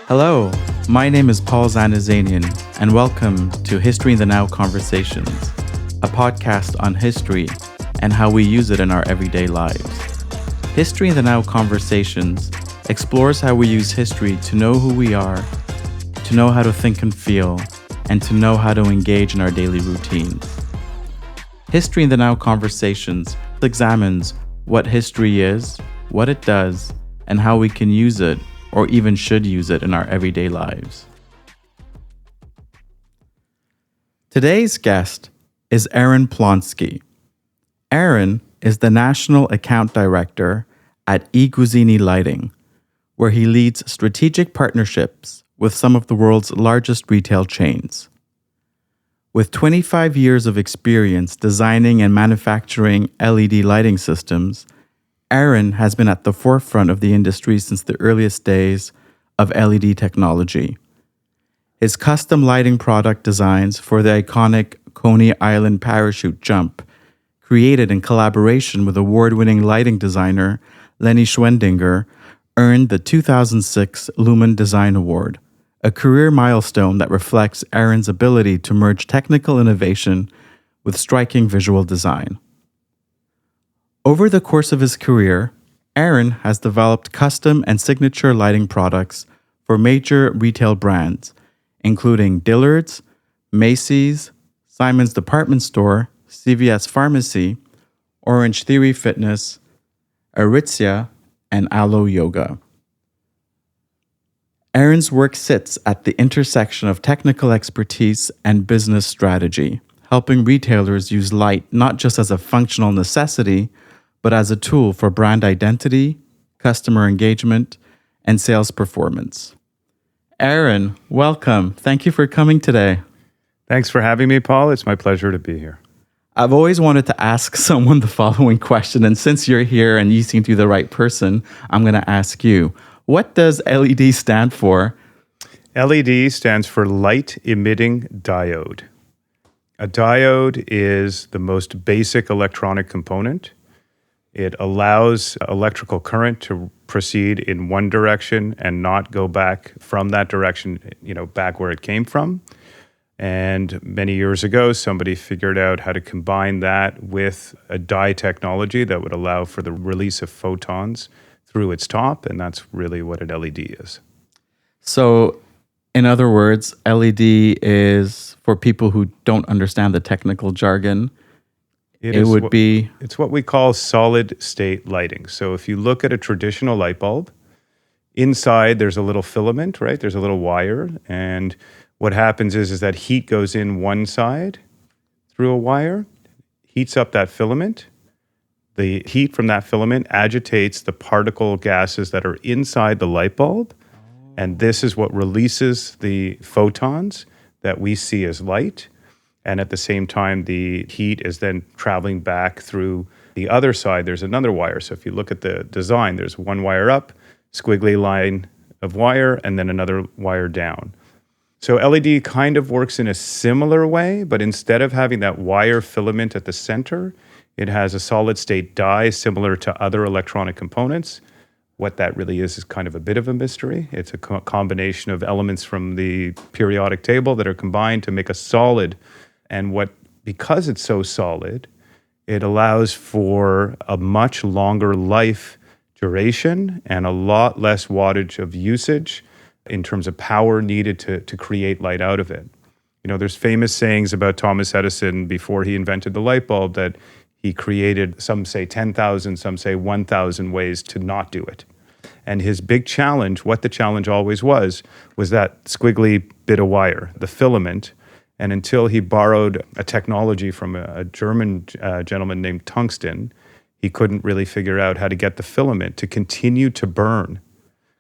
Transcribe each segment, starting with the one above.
Hello, my name is Paul Zanazanian, and welcome to History in the Now Conversations, a podcast on history and how we use it in our everyday lives. History in the Now Conversations explores how we use history to know who we are, to know how to think and feel, and to know how to engage in our daily routines. History in the Now Conversations examines what history is, what it does, and how we can use it or even should use it in our everyday lives. Today's guest is Eran Plonski. Eran is the National Account Director at iGuzzini Lighting, where he leads strategic partnerships with some of the world's largest retail chains. With 25 years of experience designing and manufacturing LED lighting systems, Eran has been at the forefront of the industry since the earliest days of LED technology. His custom lighting product designs for the iconic Coney Island parachute jump, created in collaboration with award-winning lighting designer Lenny Schwendinger, earned the 2006 Lumen Design Award, a career milestone that reflects Eran's ability to merge technical innovation with striking visual design. Over the course of his career, Eran has developed custom and signature lighting products for major retail brands, including Dillard's, Macy's, Simon's Department Store, CVS Pharmacy, OrangeTheory Fitness, Aritzia, and Alo Yoga. Eran's work sits at the intersection of technical expertise and business strategy, helping retailers use light not just as a functional necessity, but as a tool for brand identity, customer engagement, and sales performance. Eran, welcome. Thank you for coming today. Thanks for having me, Paul. It's my pleasure to be here. I've always wanted to ask someone the following question, and since you're here and you seem to be the right person, I'm going to ask you. What does LED stand for? LED stands for Light Emitting Diode. A diode is the most basic electronic component. It allows electrical current to proceed in one direction and not go back from that direction, back where it came from. And many years ago, somebody figured out how to combine that with a dye technology that would allow for the release of photons through its top, and that's really what an LED is. So, in other words, LED is, for people who don't understand the technical jargon, it's what we call solid state lighting. So if you look at a traditional light bulb, inside there's a little filament, right? There's a little wire, and what happens is that heat goes in one side through a wire, heats up that filament. The heat from that filament agitates the particle gases that are inside the light bulb, and this is what releases the photons that we see as light. And at the same time, the heat is then traveling back through the other side. There's another wire. So if you look at the design, there's one wire up, squiggly line of wire, and then another wire down. So LED kind of works in a similar way, but instead of having that wire filament at the center, it has a solid state dye similar to other electronic components. What that really is kind of a bit of a mystery. It's a combination of elements from the periodic table that are combined to make a solid. And because it's so solid, it allows for a much longer life duration and a lot less wattage of usage in terms of power needed to create light out of it. There's famous sayings about Thomas Edison before he invented the light bulb that he created, some say 10,000, some say 1,000 ways to not do it. And his big challenge, what the challenge always was that squiggly bit of wire, the filament. And until he borrowed a technology from a German gentleman named tungsten, he couldn't really figure out how to get the filament to continue to burn.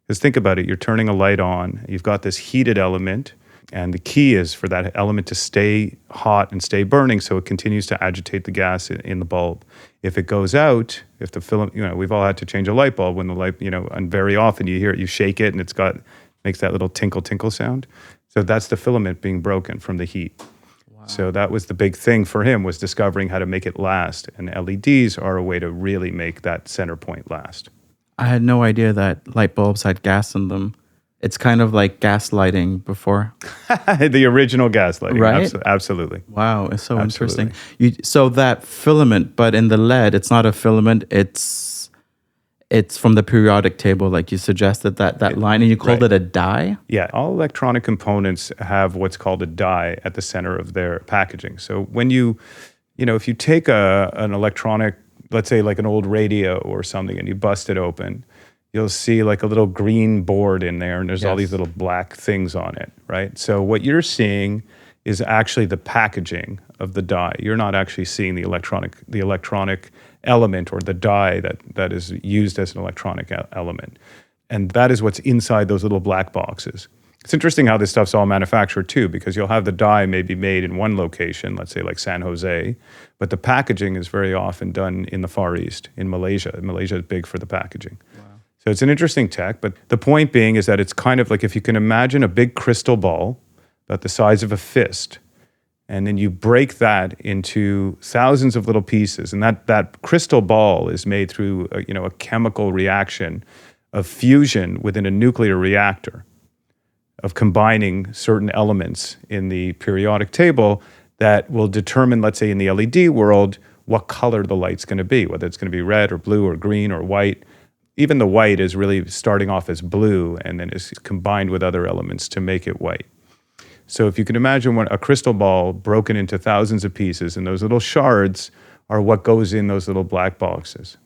Because think about it, you're turning a light on, you've got this heated element, and the key is for that element to stay hot and stay burning so it continues to agitate the gas in the bulb. If it goes out, if the filament, we've all had to change a light bulb when the light, and very often you hear it, you shake it and makes that little tinkle sound. So that's the filament being broken from the heat. Wow. So that was the big thing for him, was discovering how to make it last. And LEDs are a way to really make that center point last. I had no idea that light bulbs had gas in them. It's kind of like gaslighting before, The original gaslighting. right? Absolutely. Wow, it's so Absolutely. interesting. So that filament, but in the lead, it's not a filament. It's from the periodic table, like you suggested that line, and you called Right. it a dye. Yeah, all electronic components have what's called a die at the center of their packaging. So when if you take an electronic, let's say like an old radio or something, and you bust it open, you'll see like a little green board in there, and there's all these Yes. little black things on it, right? So what you're seeing is actually the packaging of the die. You're not actually seeing the electronic element or the die that is used as an electronic element. And that is what's inside those little black boxes. It's interesting how this stuff's all manufactured too, because you'll have the die maybe made in one location, let's say like San Jose, but the packaging is very often done in the Far East, in Malaysia. Malaysia is big for the packaging. So it's an interesting tech, but the point being is that it's kind of like if you can imagine a big crystal ball about the size of a fist, and then you break that into thousands of little pieces, and that crystal ball is made through a chemical reaction of fusion within a nuclear reactor, of combining certain elements in the periodic table that will determine, let's say in the LED world, what color the light's going to be, whether it's going to be red or blue or green or white. Even the white is really starting off as blue and then is combined with other elements to make it white. So if you can imagine a crystal ball broken into thousands of pieces, and those little shards are what goes in those little black boxes.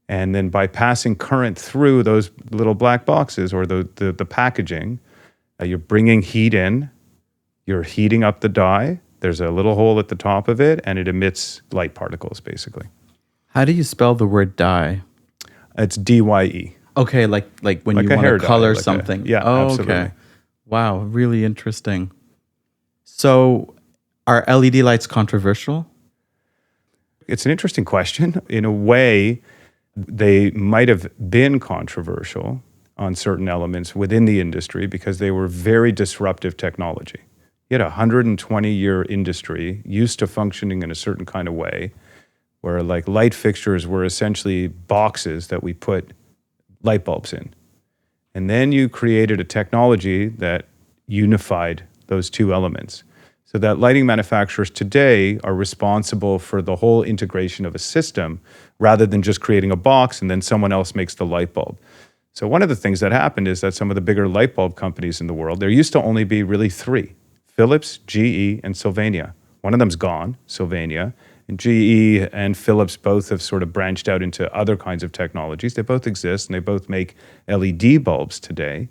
And then by passing current through those little black boxes or the packaging, you're bringing heat in, you're heating up the die. There's a little hole at the top of it, and it emits light particles, basically. How do you spell the word dye? It's DYE. Okay, like when Like you a want hair to dye, color like a- something. yeah, Oh, absolutely. okay. Wow, really interesting. So, are LED lights controversial? It's an interesting question. In a way, they might have been controversial on certain elements within the industry because they were very disruptive technology. You had a 120-year industry used to functioning in a certain kind of way, where like light fixtures were essentially boxes that we put light bulbs in. And then you created a technology that unified those two elements. So that lighting manufacturers today are responsible for the whole integration of a system rather than just creating a box and then someone else makes the light bulb. So one of the things that happened is that some of the bigger light bulb companies in the world, there used to only be really three: Philips, GE, and Sylvania. One of them's gone, Sylvania. And GE and Philips both have sort of branched out into other kinds of technologies. They both exist and they both make LED bulbs today.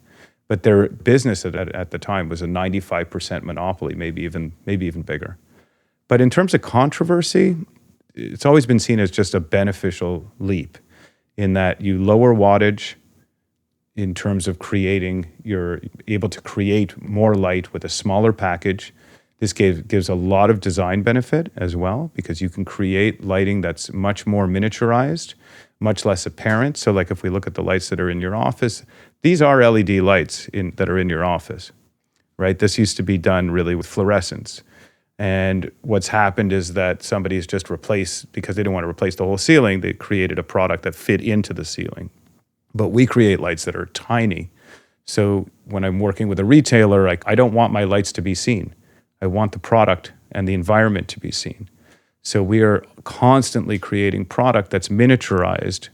But their business at the time was a 95% monopoly, maybe even bigger. But in terms of controversy, it's always been seen as just a beneficial leap in that you lower wattage in terms of you're able to create more light with a smaller package. This gives a lot of design benefit as well because you can create lighting that's much more miniaturized, much less apparent. So like if we look at the lights that are in your office, these are LED lights that are in your office, right? This used to be done really with fluorescence. And what's happened is that somebody's just replaced, because they didn't want to replace the whole ceiling, they created a product that fit into the ceiling. But we create lights that are tiny. So when I'm working with a retailer, I don't want my lights to be seen. I want the product and the environment to be seen. So we are constantly creating product that's miniaturized,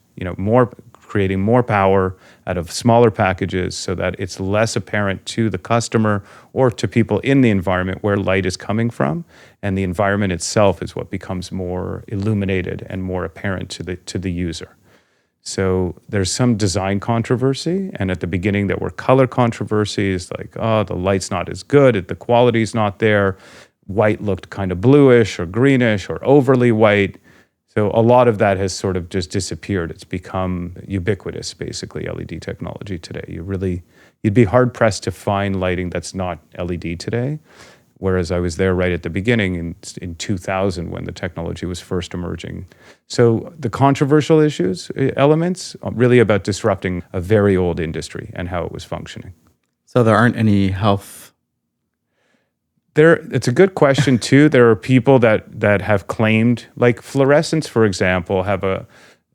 creating more power out of smaller packages so that it's less apparent to the customer or to people in the environment where light is coming from. And the environment itself is what becomes more illuminated and more apparent to the user. So there's some design controversy, and at the beginning there were color controversies, like, oh, the light's not as good, the quality's not there, white looked kind of bluish or greenish or overly white. So a lot of that has sort of just disappeared. It's become ubiquitous, basically, LED technology today. You'd be hard-pressed to find lighting that's not LED today, whereas I was there right at the beginning in 2000 when the technology was first emerging. So the controversial elements, really about disrupting a very old industry and how it was functioning. So there aren't any health. It's a good question too. There are people that have claimed, like fluorescents, for example, have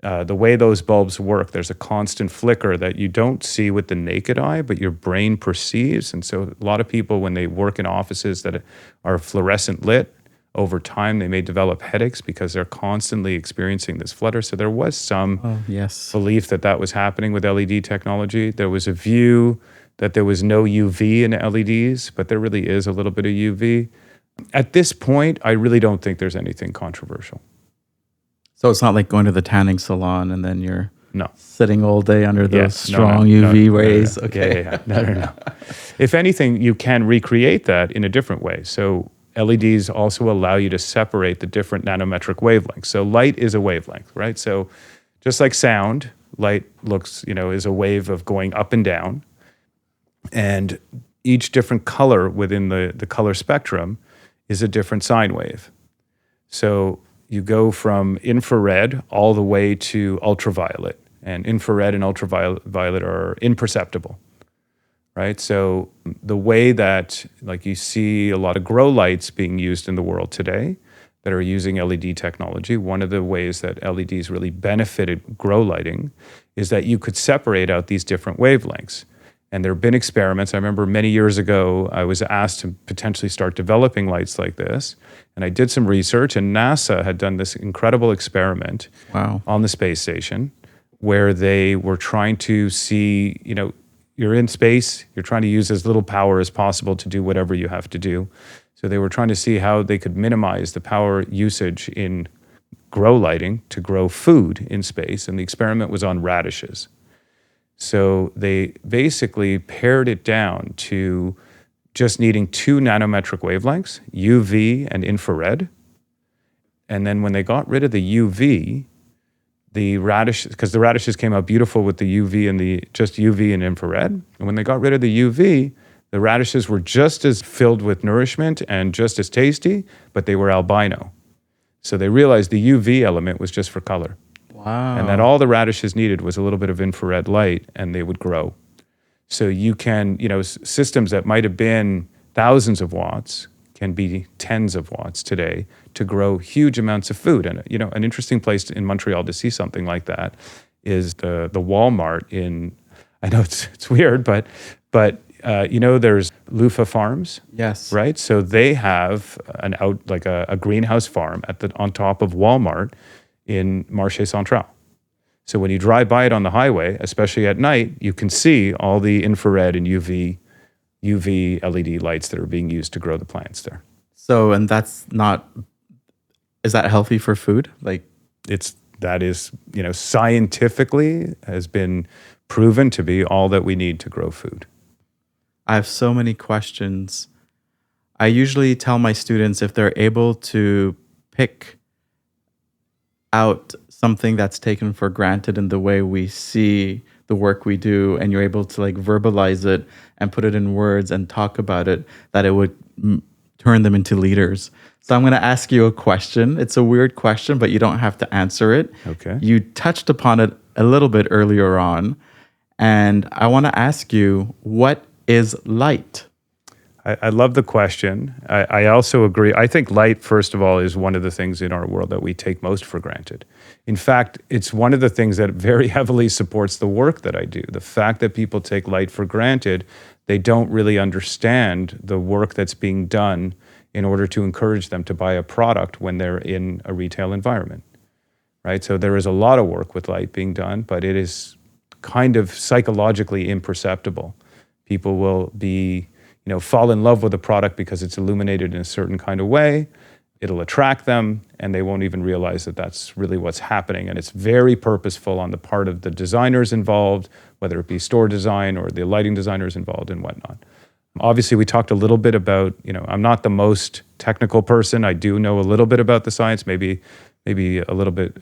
the way those bulbs work, there's a constant flicker that you don't see with the naked eye, but your brain perceives. And so a lot of people, when they work in offices that are fluorescent lit, over time they may develop headaches because they're constantly experiencing this flutter. So there was some belief that that was happening with LED technology. There was a view that there was no UV in LEDs, but there really is a little bit of UV. At this point, I really don't think there's anything controversial. So it's not like going to the tanning salon and then you're No. sitting all day under those strong UV rays. No. Okay. Yeah. No. If anything, you can recreate that in a different way. So LEDs also allow you to separate the different nanometric wavelengths. So light is a wavelength, right? So just like sound, light looks, is a wave of going up and down. And each different color within the color spectrum is a different sine wave. So you go from infrared all the way to ultraviolet, and infrared and ultraviolet are imperceptible, right? So the way that, like, you see a lot of grow lights being used in the world today that are using LED technology, one of the ways that LEDs really benefited grow lighting is that you could separate out these different wavelengths. And there have been experiments. I remember many years ago, I was asked to potentially start developing lights like this. And I did some research, and NASA had done this incredible experiment on the space station where they were trying to see, you're in space, you're trying to use as little power as possible to do whatever you have to do. So they were trying to see how they could minimize the power usage in grow lighting to grow food in space. And the experiment was on radishes. So they basically pared it down to just needing 2 nanometric wavelengths, UV and infrared. And then when they got rid of the UV, the radishes, because the radishes came out beautiful with the UV and just UV and infrared. And when they got rid of the UV, the radishes were just as filled with nourishment and just as tasty, but they were albino. So they realized the UV element was just for color. Wow. And that all the radishes needed was a little bit of infrared light and they would grow. So you can, systems that might have been thousands of watts can be tens of watts today to grow huge amounts of food. And, an interesting place in Montreal to see something like that is the Walmart I know it's weird, but there's Lufa Farms. Yes. Right? So they have a greenhouse farm on top of Walmart in Marché Central. So when you drive by it on the highway, especially at night, you can see all the infrared and UV LED lights that are being used to grow the plants there. So, and is that healthy for food? That is, scientifically has been proven to be all that we need to grow food. I have so many questions. I usually tell my students if they're able to pick out something that's taken for granted in the way we see the work we do, and you're able to verbalize it and put it in words and talk about it, that it would turn them into leaders. So I'm going to ask you a question. It's a weird question, but you don't have to answer it. Okay. You touched upon it a little bit earlier on, and I want to ask you, what is light? I love the question. I also agree. I think light, first of all, is one of the things in our world that we take most for granted. In fact, it's one of the things that very heavily supports the work that I do. The fact that people take light for granted, they don't really understand the work that's being done in order to encourage them to buy a product when they're in a retail environment, right? So there is a lot of work with light being done, but it is kind of psychologically imperceptible. People will fall in love with a product because it's illuminated in a certain kind of way. It'll attract them, and they won't even realize that that's really what's happening. And it's very purposeful on the part of the designers involved, whether it be store design or the lighting designers involved and whatnot. Obviously, we talked a little bit about, I'm not the most technical person. I do know a little bit about the science, maybe a little bit,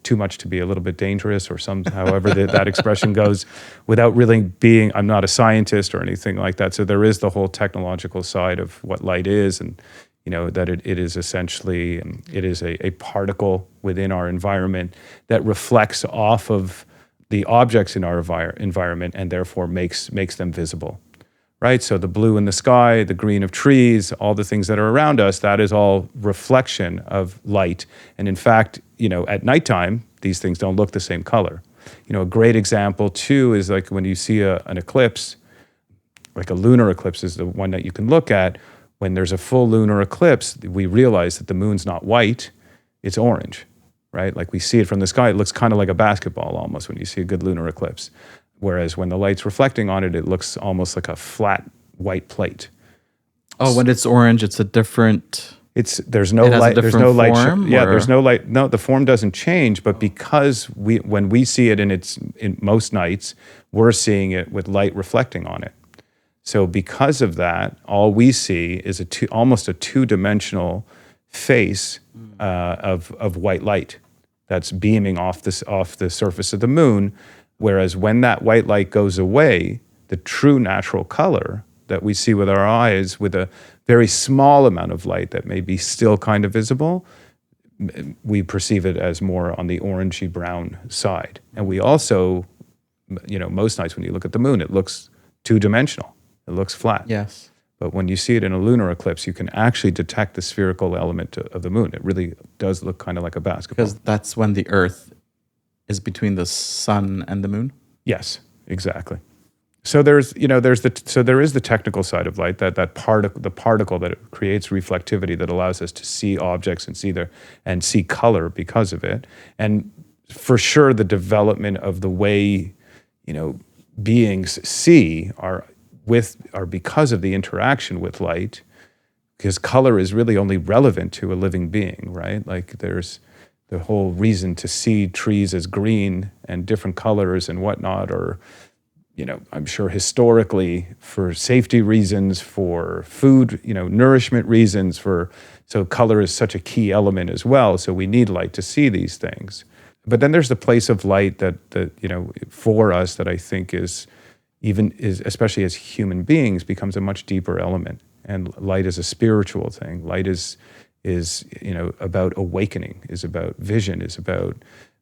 too much to be a little bit dangerous, or however that expression goes, without really being, I'm not a scientist or anything like that. So there is the whole technological side of what light is, and that it is essentially, it is a particle within our environment that reflects off of the objects in our environment and therefore makes them visible. Right? So the blue in the sky, the green of trees, all the things that are around us, that is all reflection of light. And in fact, at nighttime, these things don't look the same color. A great example too is like when you see an eclipse, like a lunar eclipse is the one that you can look at. When there's a full lunar eclipse, we realize that the moon's not white, it's orange, right? Like we see it from the sky, it looks kind of like a basketball almost when you see a good lunar eclipse. Whereas when the light's reflecting on it, it looks almost like a flat white plate. Oh, when it's orange, it's a different... There's no light. There's no light. There's no light. No, the form doesn't change, but because when we see it in most nights, we're seeing it with light reflecting on it. So because of that, all we see is almost a two-dimensional face of white light that's beaming off the surface of the moon. Whereas when that white light goes away, the true natural color that we see with our eyes, with a very small amount of light that may be still kind of visible, we perceive it as more on the orangey brown side. And we also, most nights when you look at the moon, it looks two-dimensional. It looks flat. Yes. But when you see it in a lunar eclipse, you can actually detect the spherical element of the moon. It really does look kind of like a basketball. Because that's when the Earth is between the sun and the moon? Yes, exactly. So there is the technical side of light, the particle that creates reflectivity that allows us to see objects and see color because of it. And for sure, the development of the way beings see are because of the interaction with light, because color is really only relevant to a living being, right? Like there's the whole reason to see trees as green and different colors and whatnot, or I'm sure historically for safety reasons, for food, nourishment reasons, so color is such a key element as well. So we need light to see these things. But then there's the place of light that for us that I think is especially as human beings becomes a much deeper element. And light is a spiritual thing. Light is about awakening, is about vision, is about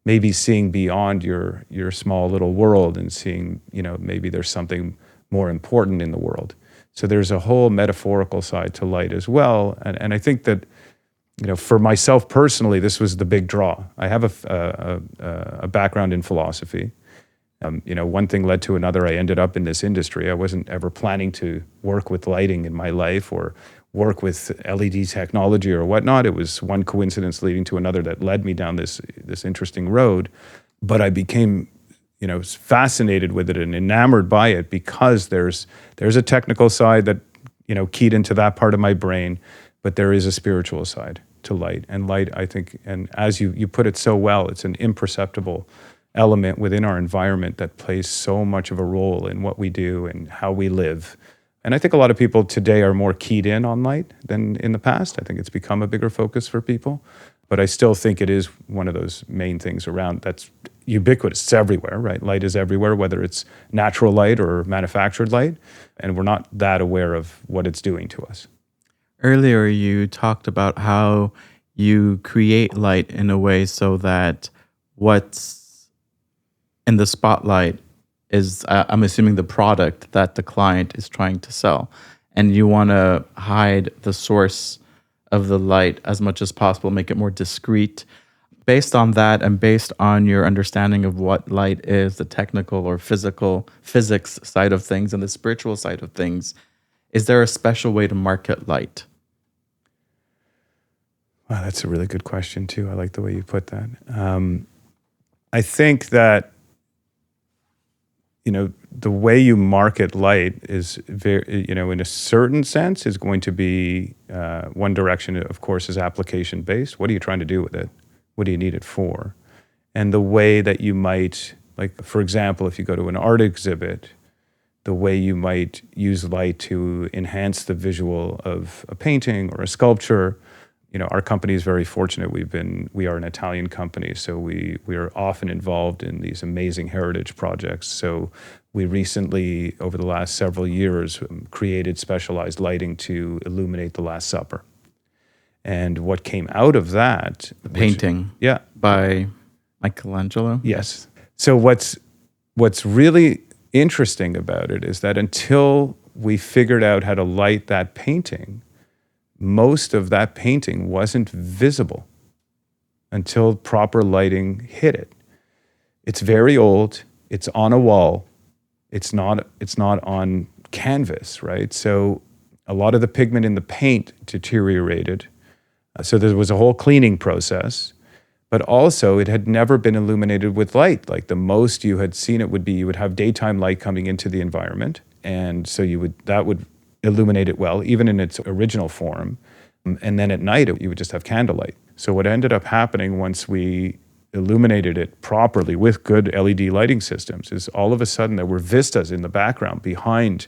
maybe seeing beyond your small little world and seeing, maybe there's something more important in the world. So there's a whole metaphorical side to light as well. And I think that, for myself personally, this was the big draw. I have a background in philosophy. One thing led to another. I ended up in this industry. I wasn't ever planning to work with lighting in my life or work with LED technology or whatnot. It was one coincidence leading to another that led me down this interesting road. But I became, fascinated with it and enamored by it because there's a technical side that, keyed into that part of my brain, but there is a spiritual side to light. And light, I think, and as you put it so well, it's an imperceptible element within our environment that plays so much of a role in what we do and how we live. And I think a lot of people today are more keyed in on light than in the past. I think it's become a bigger focus for people. But I still think it is one of those main things around that's ubiquitous. It's everywhere, right? Light is everywhere, whether it's natural light or manufactured light. And we're not that aware of what it's doing to us. Earlier, you talked about how you create light in a way so that what's in the spotlight is, I'm assuming, the product that the client is trying to sell. And you want to hide the source of the light as much as possible, make it more discreet. Based on that and based on your understanding of what light is, the technical or physics side of things and the spiritual side of things, is there a special way to market light? Wow, that's a really good question too. I like the way you put that. I think that the way you market light is very, in a certain sense, is going to be one direction, of course, is application based. What are you trying to do with it? What do you need it for? And the way that you might, like, for example, if you go to an art exhibit, the way you might use light to enhance the visual of a painting or a sculpture. Our company is very fortunate. We are an Italian company, so we are often involved in these amazing heritage projects. So we recently, over the last several years, created specialized lighting to illuminate the Last Supper. And what came out of that... Painting. Yeah. By Michelangelo? Yes. So what's really interesting about it is that until we figured out how to light that painting, most of that painting wasn't visible until proper lighting hit it. It's very old. It's on a wall. It's not on canvas, right? So a lot of the pigment in the paint deteriorated. So there was a whole cleaning process. But also, it had never been illuminated with light. Like the most you had seen it would be you would have daytime light coming into the environment, and so that would illuminate it well, even in its original form. And then at night, you would just have candlelight. So what ended up happening once we illuminated it properly with good LED lighting systems is all of a sudden there were vistas in the background behind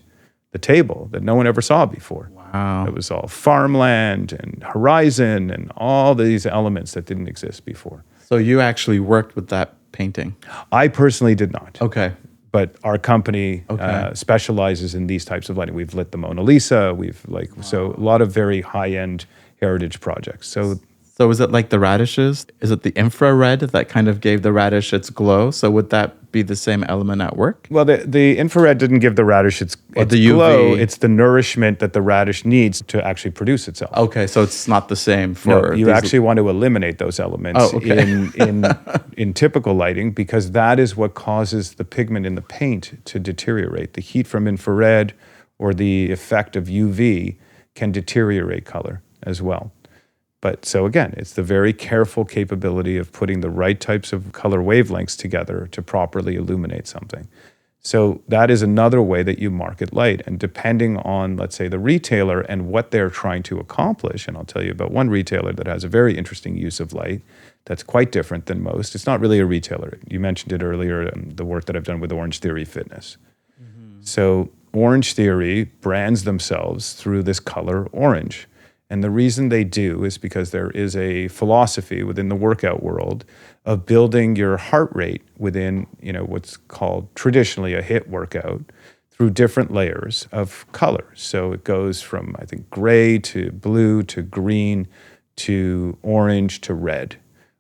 the table that no one ever saw before. Wow. It was all farmland and horizon and all these elements that didn't exist before. So you actually worked with that painting? I personally did not. Okay. But our company specializes in these types of lighting. We've lit the Mona Lisa. So a lot of very high-end heritage projects. So is it like the radishes? Is it the infrared that kind of gave the radish its glow? So would that be the same element at work? Well, the infrared didn't give the radish its the glow. UV. It's the nourishment that the radish needs to actually produce itself. Okay, so it's not the same for... No, you actually want to eliminate those elements in typical lighting, because that is what causes the pigment in the paint to deteriorate. The heat from infrared or the effect of UV can deteriorate color as well. But so again, it's the very careful capability of putting the right types of color wavelengths together to properly illuminate something. So that is another way that you market light. And depending on, let's say, the retailer and what they're trying to accomplish, and I'll tell you about one retailer that has a very interesting use of light that's quite different than most. It's not really a retailer. You mentioned it earlier, the work that I've done with OrangeTheory Fitness. Mm-hmm. So OrangeTheory brands themselves through this color orange. And the reason they do is because there is a philosophy within the workout world of building your heart rate within, what's called traditionally a HIIT workout through different layers of color. So it goes from, I think, gray to blue to green to orange to red.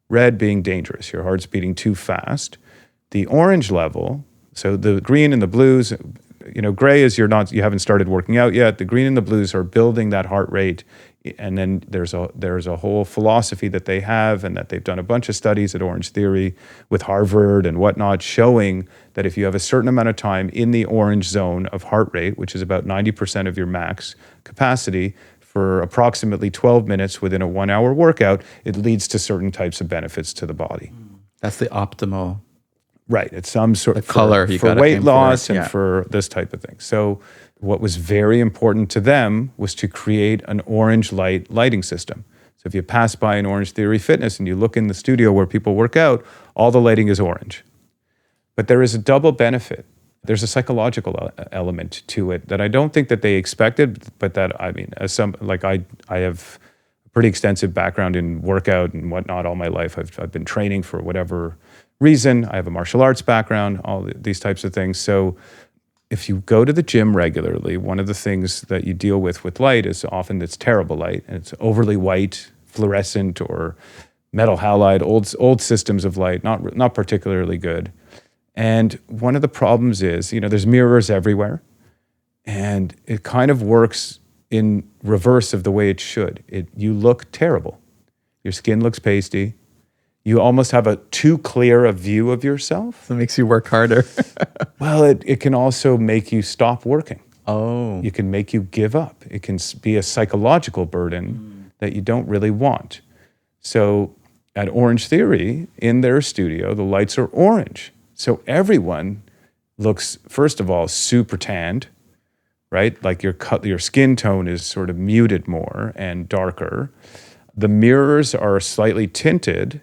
Red being dangerous. Your heart's beating too fast. The orange level, so the green and the blues, gray is you haven't started working out yet. The green and the blues are building that heart rate. And then there's a whole philosophy that they have, and that they've done a bunch of studies at OrangeTheory with Harvard and whatnot, showing that if you have a certain amount of time in the orange zone of heart rate, which is about 90% of your max capacity, for approximately 12 minutes within a 1 hour workout, it leads to certain types of benefits to the body. That's the optimal. Right. It's some sort of color for weight loss and for this type of thing. So what was very important to them was to create an orange lighting system. So if you pass by an OrangeTheory Fitness and you look in the studio where people work out, all the lighting is orange. But there is a double benefit. There's a psychological element to it that I don't think that they expected, but that, I have a pretty extensive background in workout and whatnot all my life. I've been training for whatever reason. I have a martial arts background, all these types of things. So if you go to the gym regularly, one of the things that you deal with light is often it's terrible light, and it's overly white, fluorescent, or metal halide, old systems of light, not particularly good. And one of the problems is, there's mirrors everywhere, and it kind of works in reverse of the way it should. You look terrible. Your skin looks pasty. You almost have a too clear a view of yourself. It makes you work harder. Well, it can also make you stop working. Oh. It can make you give up. It can be a psychological burden that you don't really want. So at OrangeTheory, in their studio, the lights are orange. So everyone looks, first of all, super tanned, right? Like your skin tone is sort of muted more and darker. The mirrors are slightly tinted.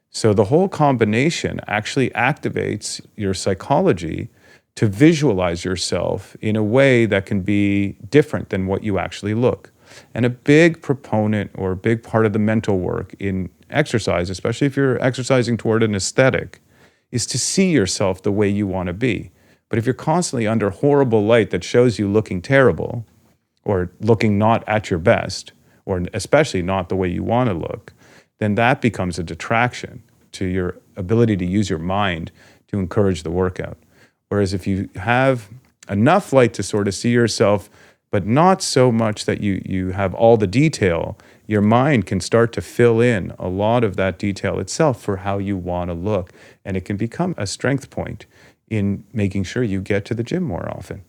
So the whole combination actually activates your psychology to visualize yourself in a way that can be different than what you actually look. And a big proponent or a big part of the mental work in exercise, especially if you're exercising toward an aesthetic, is to see yourself the way you want to be. But if you're constantly under horrible light that shows you looking terrible or looking not at your best, or especially not the way you want to look, then that becomes a detraction to your ability to use your mind to encourage the workout. Whereas if you have enough light to sort of see yourself, but not so much that you have all the detail. Your mind can start to fill in a lot of that detail itself for how you want to look. And it can become a strength point in making sure you get to the gym more often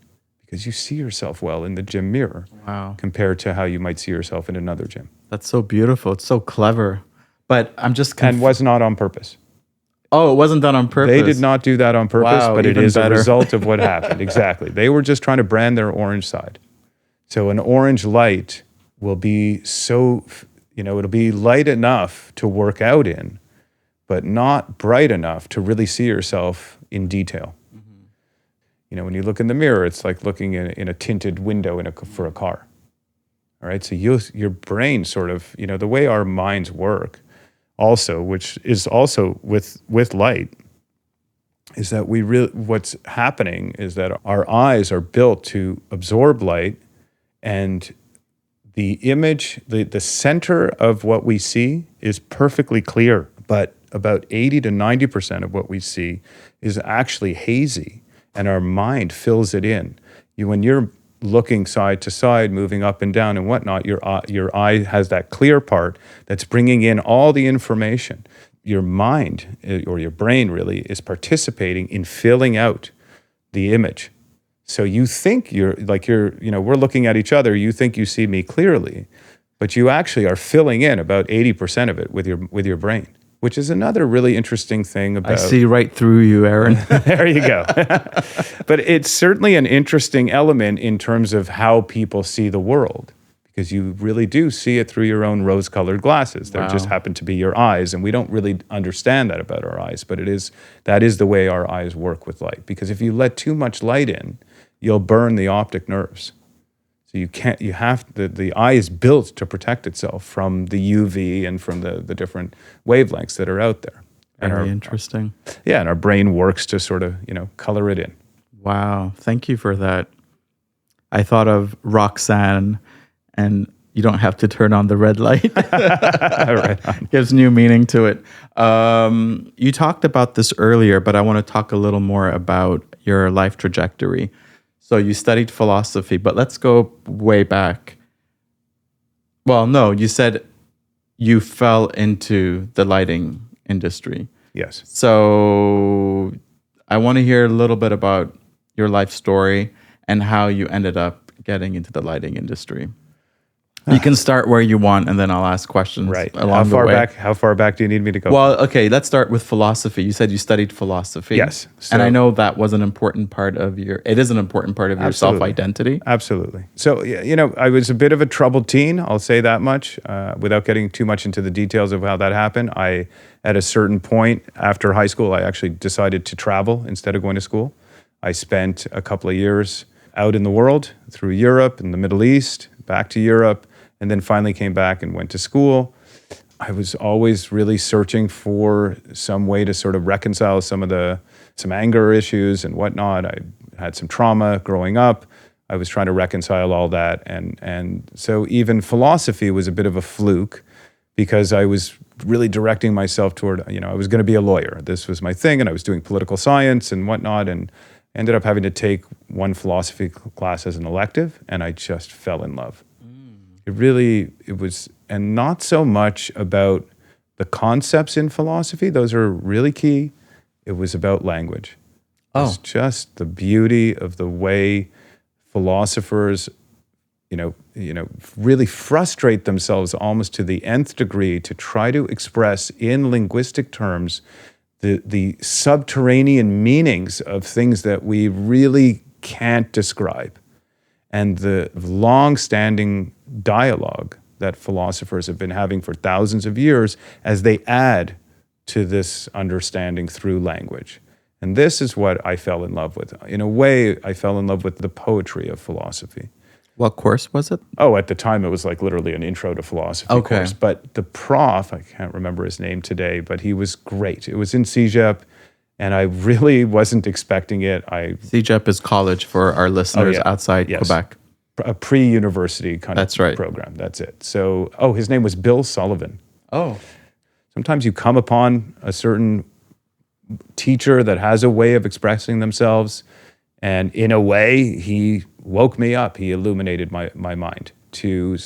because you see yourself well in the gym mirror. Wow. Compared to how you might see yourself in another gym. That's so beautiful. It's so clever. But I'm just And was not on purpose. Oh, it wasn't done on purpose. They did not do that on purpose, Wow, but it even is better. a result of what happened. Exactly. They were just trying to brand their orange side. So an orange light will be so, it'll be light enough to work out in, but not bright enough to really see yourself in detail. Mm-hmm. When you look in the mirror, it's like looking in a tinted window for a car. All right. So your brain sort of, the way our minds work also, which is also with light, is that what's happening is that our eyes are built to absorb light, and the image, the center of what we see is perfectly clear, but about 80 to 90% of what we see is actually hazy, and our mind fills it in. When you're looking side to side, moving up and down and whatnot, your eye has that clear part that's bringing in all the information. Your mind, or your brain really, is participating in filling out the image. So you think we're looking at each other, you think you see me clearly, but you actually are filling in about 80% of it with your brain, which is another really interesting thing about... I see right through you, Eran. There you go. But it's certainly an interesting element in terms of how people see the world, because you really do see it through your own rose-colored glasses. They just happen to be your eyes, and we don't really understand that about our eyes, but that is the way our eyes work with light. Because if you let too much light in, you'll burn the optic nerves. So the eye is built to protect itself from the UV and from the different wavelengths that are out there. Very interesting. And our brain works to sort of, color it in. Wow. Thank you for that. I thought of Roxanne, and you don't have to turn on the red light. Right on. Gives new meaning to it. You talked about this earlier, but I want to talk a little more about your life trajectory. So you studied philosophy, but let's go way back. Well, no, you said you fell into the lighting industry. Yes. So I want to hear a little bit about your life story and how you ended up getting into the lighting industry. You can start where you want, and then I'll ask questions along the way. How far back do you need me to go? Well, okay, let's start with philosophy. You said you studied philosophy. Yes. And I know that was an important part of your self-identity. Absolutely. So, I was a bit of a troubled teen, I'll say that much, without getting too much into the details of how that happened. At a certain point after high school, I actually decided to travel instead of going to school. I spent a couple of years out in the world, through Europe and the Middle East, back to Europe, and then finally came back and went to school. I was always really searching for some way to sort of reconcile some anger issues and whatnot. I had some trauma growing up. I was trying to reconcile all that. And so even philosophy was a bit of a fluke, because I was really directing myself toward, I was going to be a lawyer. This was my thing, and I was doing political science and whatnot, and ended up having to take one philosophy class as an elective, and I just fell in love. It was, and not so much about the concepts in philosophy. Those are really key. It was about language. It's just the beauty of the way philosophers, really frustrate themselves almost to the nth degree to try to express in linguistic terms the subterranean meanings of things that we really can't describe. And the long-standing dialogue that philosophers have been having for thousands of years as they add to this understanding through language. And this is what I fell in love with. In a way, I fell in love with the poetry of philosophy. What course was it? Oh, at the time, it was like literally an intro to philosophy course. But the prof, I can't remember his name today, but he was great. It was in CEGEP, and I really wasn't expecting it. CEGEP is college for our listeners outside Quebec. A pre-university kind of program. That's it. So, his name was Bill Sullivan. Oh. Sometimes you come upon a certain teacher that has a way of expressing themselves, and in a way, he woke me up. He illuminated my mind to,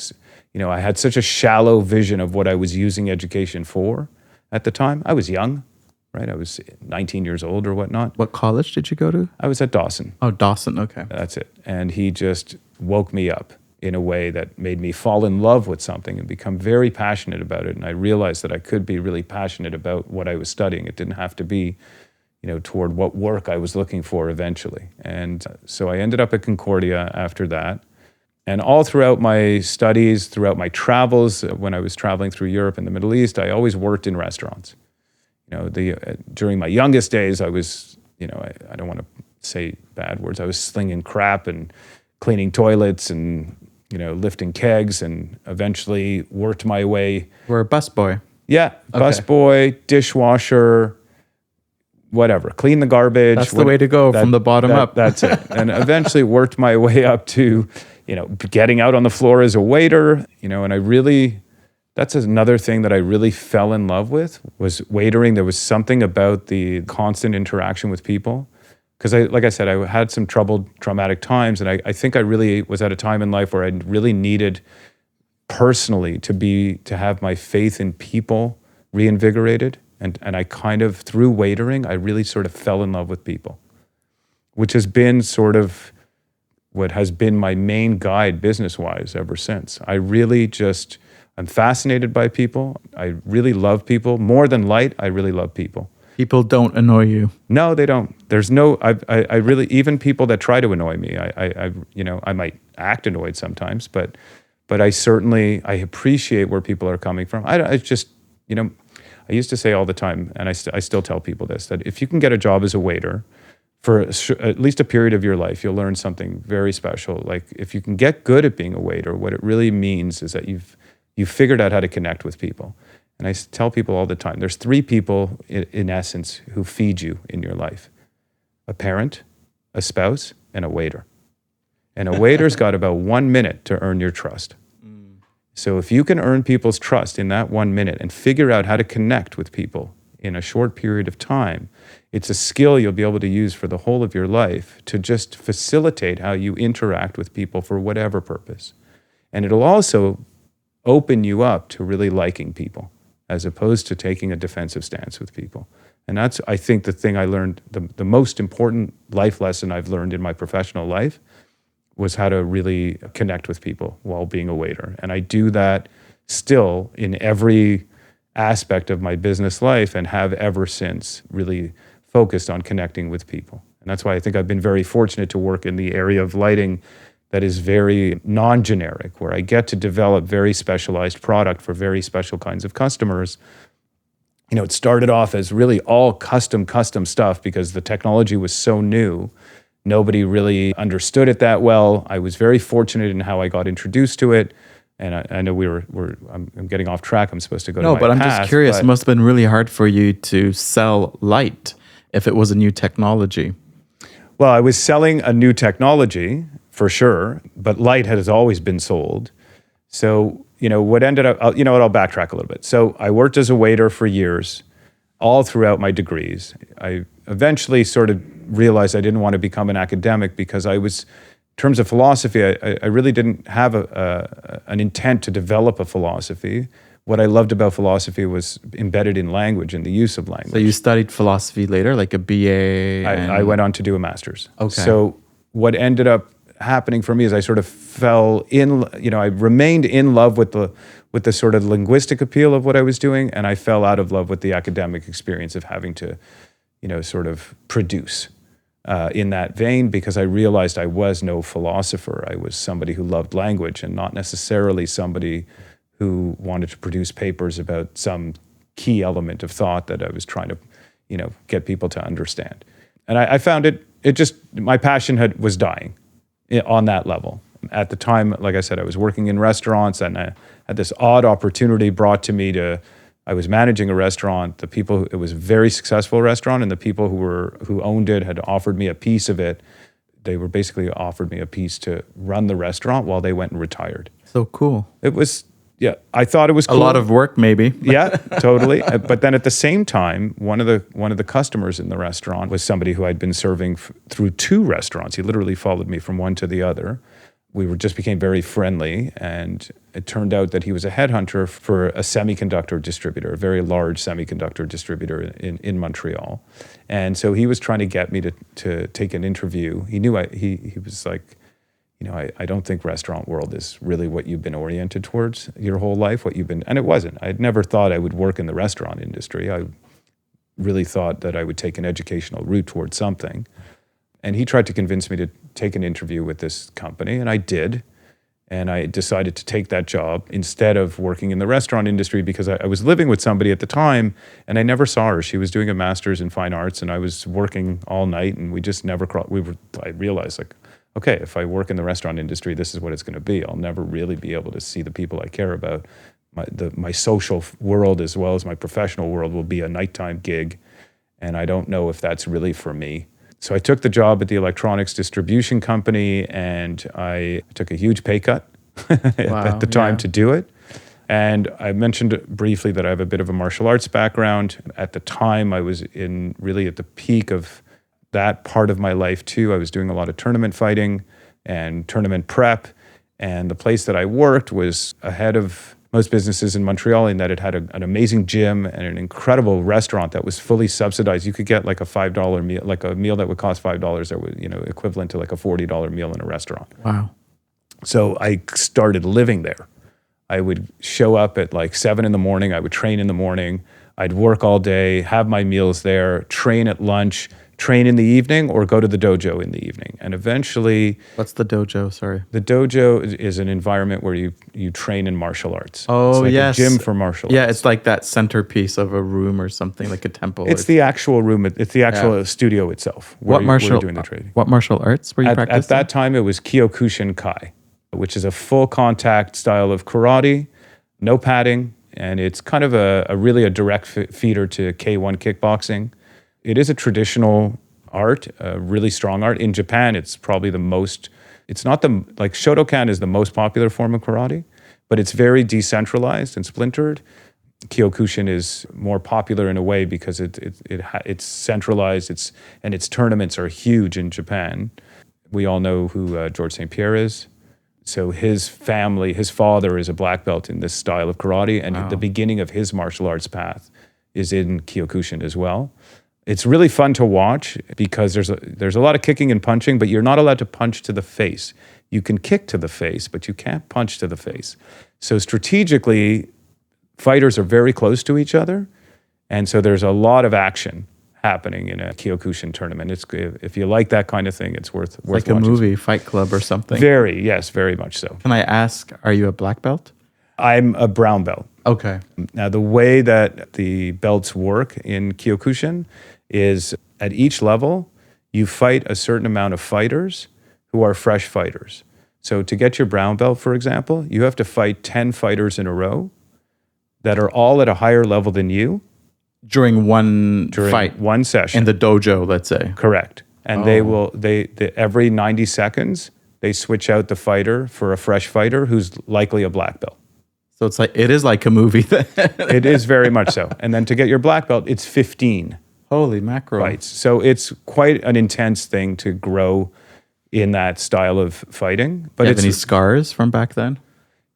I had such a shallow vision of what I was using education for at the time. I was young, right? I was 19 years old or whatnot. What college did you go to? I was at Dawson. Oh, Dawson. Okay. That's it. And he just woke me up in a way that made me fall in love with something and become very passionate about it. And I realized that I could be really passionate about what I was studying. It didn't have to be, toward what work I was looking for eventually. And so I ended up at Concordia after that. And all throughout my studies, throughout my travels, when I was traveling through Europe and the Middle East, I always worked in restaurants. During my youngest days, I was, I don't want to say bad words. I was slinging crap and cleaning toilets and, lifting kegs, and eventually worked my way. We're a busboy. Yeah, Okay. busboy, dishwasher, whatever. Clean the garbage. That's the way to go, from the bottom up. That's it. And eventually worked my way up to, getting out on the floor as a waiter, and that's another thing that I really fell in love with was waitering. There was something about the constant interaction with people. Because like I said, I had some traumatic times, and I think I really was at a time in life where I really needed personally to have my faith in people reinvigorated. And I kind of, through waitering, I really sort of fell in love with people, which has been sort of what has been my main guide business-wise ever since. I'm fascinated by people. I really love people. More than light, I really love people. People don't annoy you. No, they don't. There's no, I really, even people that try to annoy me, I might act annoyed sometimes, but I appreciate where people are coming from. I used to say all the time, and I still tell people this, that if you can get a job as a waiter for at least a period of your life, you'll learn something very special. Like if you can get good at being a waiter, what it really means is that you've figured out how to connect with people. And I tell people all the time, there's 3 people in essence who feed you in your life: a parent, a spouse, and a waiter. And a waiter's got about 1 minute to earn your trust. So if you can earn people's trust in that 1 minute and figure out how to connect with people in a short period of time, it's a skill you'll be able to use for the whole of your life to just facilitate how you interact with people for whatever purpose. And it'll also open you up to really liking people, as opposed to taking a defensive stance with people. And that's, I think, the thing I learned, the most important life lesson I've learned in my professional life was how to really connect with people while being a waiter. And I do that still in every aspect of my business life, and have ever since really focused on connecting with people. And that's why I think I've been very fortunate to work in the area of lighting that is very non-generic, where I get to develop very specialized product for very special kinds of customers. It started off as really all custom stuff because the technology was so new. Nobody really understood it that well. I was very fortunate in how I got introduced to it. And I know I'm getting off track. I'm supposed to go to my No, but I'm past, just curious. It must have been really hard for you to sell light if it was a new technology. Well, I was selling a new technology for sure, but light has always been sold. So, what ended up, I'll backtrack a little bit. So I worked as a waiter for years, all throughout my degrees. I eventually sort of realized I didn't want to become an academic because I was, in terms of philosophy, I really didn't have an intent to develop a philosophy. What I loved about philosophy was embedded in language and the use of language. So you studied philosophy later, like a BA? I went on to do a master's. Okay. So what ended up happening for me is I sort of fell in, I remained in love with the sort of linguistic appeal of what I was doing, and I fell out of love with the academic experience of having to, sort of produce in that vein, because I realized I was no philosopher. I was somebody who loved language and not necessarily somebody who wanted to produce papers about some key element of thought that I was trying to, get people to understand. And I found my passion was dying on that level. At the time, like I said, I was working in restaurants, and I had this odd opportunity brought to me I was managing a restaurant. It was a very successful restaurant, and the people who owned it had offered me a piece of it. They were basically offered me a piece to run the restaurant while they went and retired. So cool. It was Yeah, I thought it was A cool. lot of work, maybe. Yeah, totally. But then at the same time, one of the customers in the restaurant was somebody who I'd been serving through 2 restaurants. He literally followed me from one to the other. We just became very friendly, and it turned out that he was a headhunter for a semiconductor distributor, a very large semiconductor distributor in Montreal. And so he was trying to get me to take an interview. He knew he was like, I don't think restaurant world is really what you've been oriented towards your whole life, and it wasn't. I'd never thought I would work in the restaurant industry. I really thought that I would take an educational route towards something. And he tried to convince me to take an interview with this company, and I did. And I decided to take that job instead of working in the restaurant industry because I was living with somebody at the time, and I never saw her. She was doing a master's in fine arts, and I was working all night, and we just never I realized, like, okay, if I work in the restaurant industry, this is what it's going to be. I'll never really be able to see the people I care about. My social world as well as my professional world will be a nighttime gig, and I don't know if that's really for me. So I took the job at the electronics distribution company, and I took a huge pay cut at the time to do it. And I mentioned briefly that I have a bit of a martial arts background. At the time, I was really at the peak of that part of my life too. I was doing a lot of tournament fighting and tournament prep. And the place that I worked was ahead of most businesses in Montreal in that it had an amazing gym and an incredible restaurant that was fully subsidized. You could get like a $5 meal, like a meal that would cost $5 that would, equivalent to like a $40 meal in a restaurant. Wow. So I started living there. I would show up at like 7 a.m. I would train in the morning. I'd work all day, have my meals there, train at lunch, train in the evening, or go to the dojo in the evening. And eventually... What's the dojo? Sorry. The dojo is an environment where you train in martial arts. Oh, it's like yes. a gym for martial arts. Yeah, it's like that centerpiece of a room or something, like a temple. It's the actual room. It's the actual studio itself where you're doing the training. What martial arts were you practicing? At that time, it was Kyokushin Kai, which is a full contact style of karate, no padding, and it's kind of a direct feeder to K1 kickboxing. It is a traditional art, a really strong art. In Japan, it's probably like Shotokan is the most popular form of karate, but it's very decentralized and splintered. Kyokushin is more popular in a way because it's centralized, and its tournaments are huge in Japan. We all know who George St. Pierre is. So his father is a black belt in this style of karate, and the beginning of his martial arts path is in Kyokushin as well. It's really fun to watch because there's a lot of kicking and punching, but you're not allowed to punch to the face. You can kick to the face, but you can't punch to the face. So strategically, fighters are very close to each other, and so there's a lot of action happening in a Kyokushin tournament. If you like that kind of thing, it's worth like watching. A movie, Fight Club or something. Very much so. Can I ask, are you a black belt? I'm a brown belt. Okay. Now, the way that the belts work in Kyokushin is at each level, you fight a certain amount of fighters who are fresh fighters. So to get your brown belt, for example, you have to fight 10 fighters in a row that are all at a higher level than you. During one fight? One session. In the dojo, let's say. Correct. And they every 90 seconds, they switch out the fighter for a fresh fighter who's likely a black belt. So it is like a movie then. It is very much so. And then to get your black belt, it's 15 Holy mackerel. fights. So it's quite an intense thing to grow in that style of fighting. But you have any scars from back then?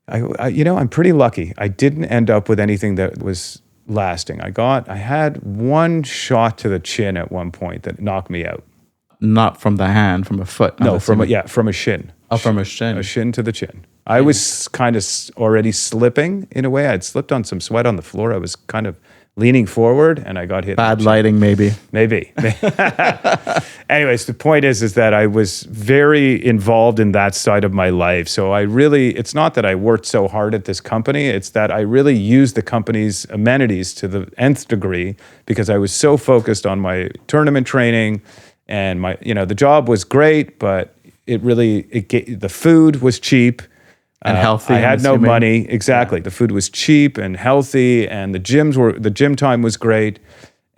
I'm pretty lucky. I didn't end up with anything that was lasting. I had one shot to the chin at one point that knocked me out. Not from the hand, from a foot. No, from a shin. Oh, from a shin. A shin to the chin. I was kind of already slipping in a way. I'd slipped on some sweat on the floor. I was kind of leaning forward and I got hit. Bad lighting, maybe. Maybe. Anyways, the point is that I was very involved in that side of my life. So it's not that I worked so hard at this company. It's that I really used the company's amenities to the nth degree because I was so focused on my tournament training and the job was great, but the food was cheap. And healthy. I had no money. Exactly. Yeah. The food was cheap and healthy, and the gym time was great.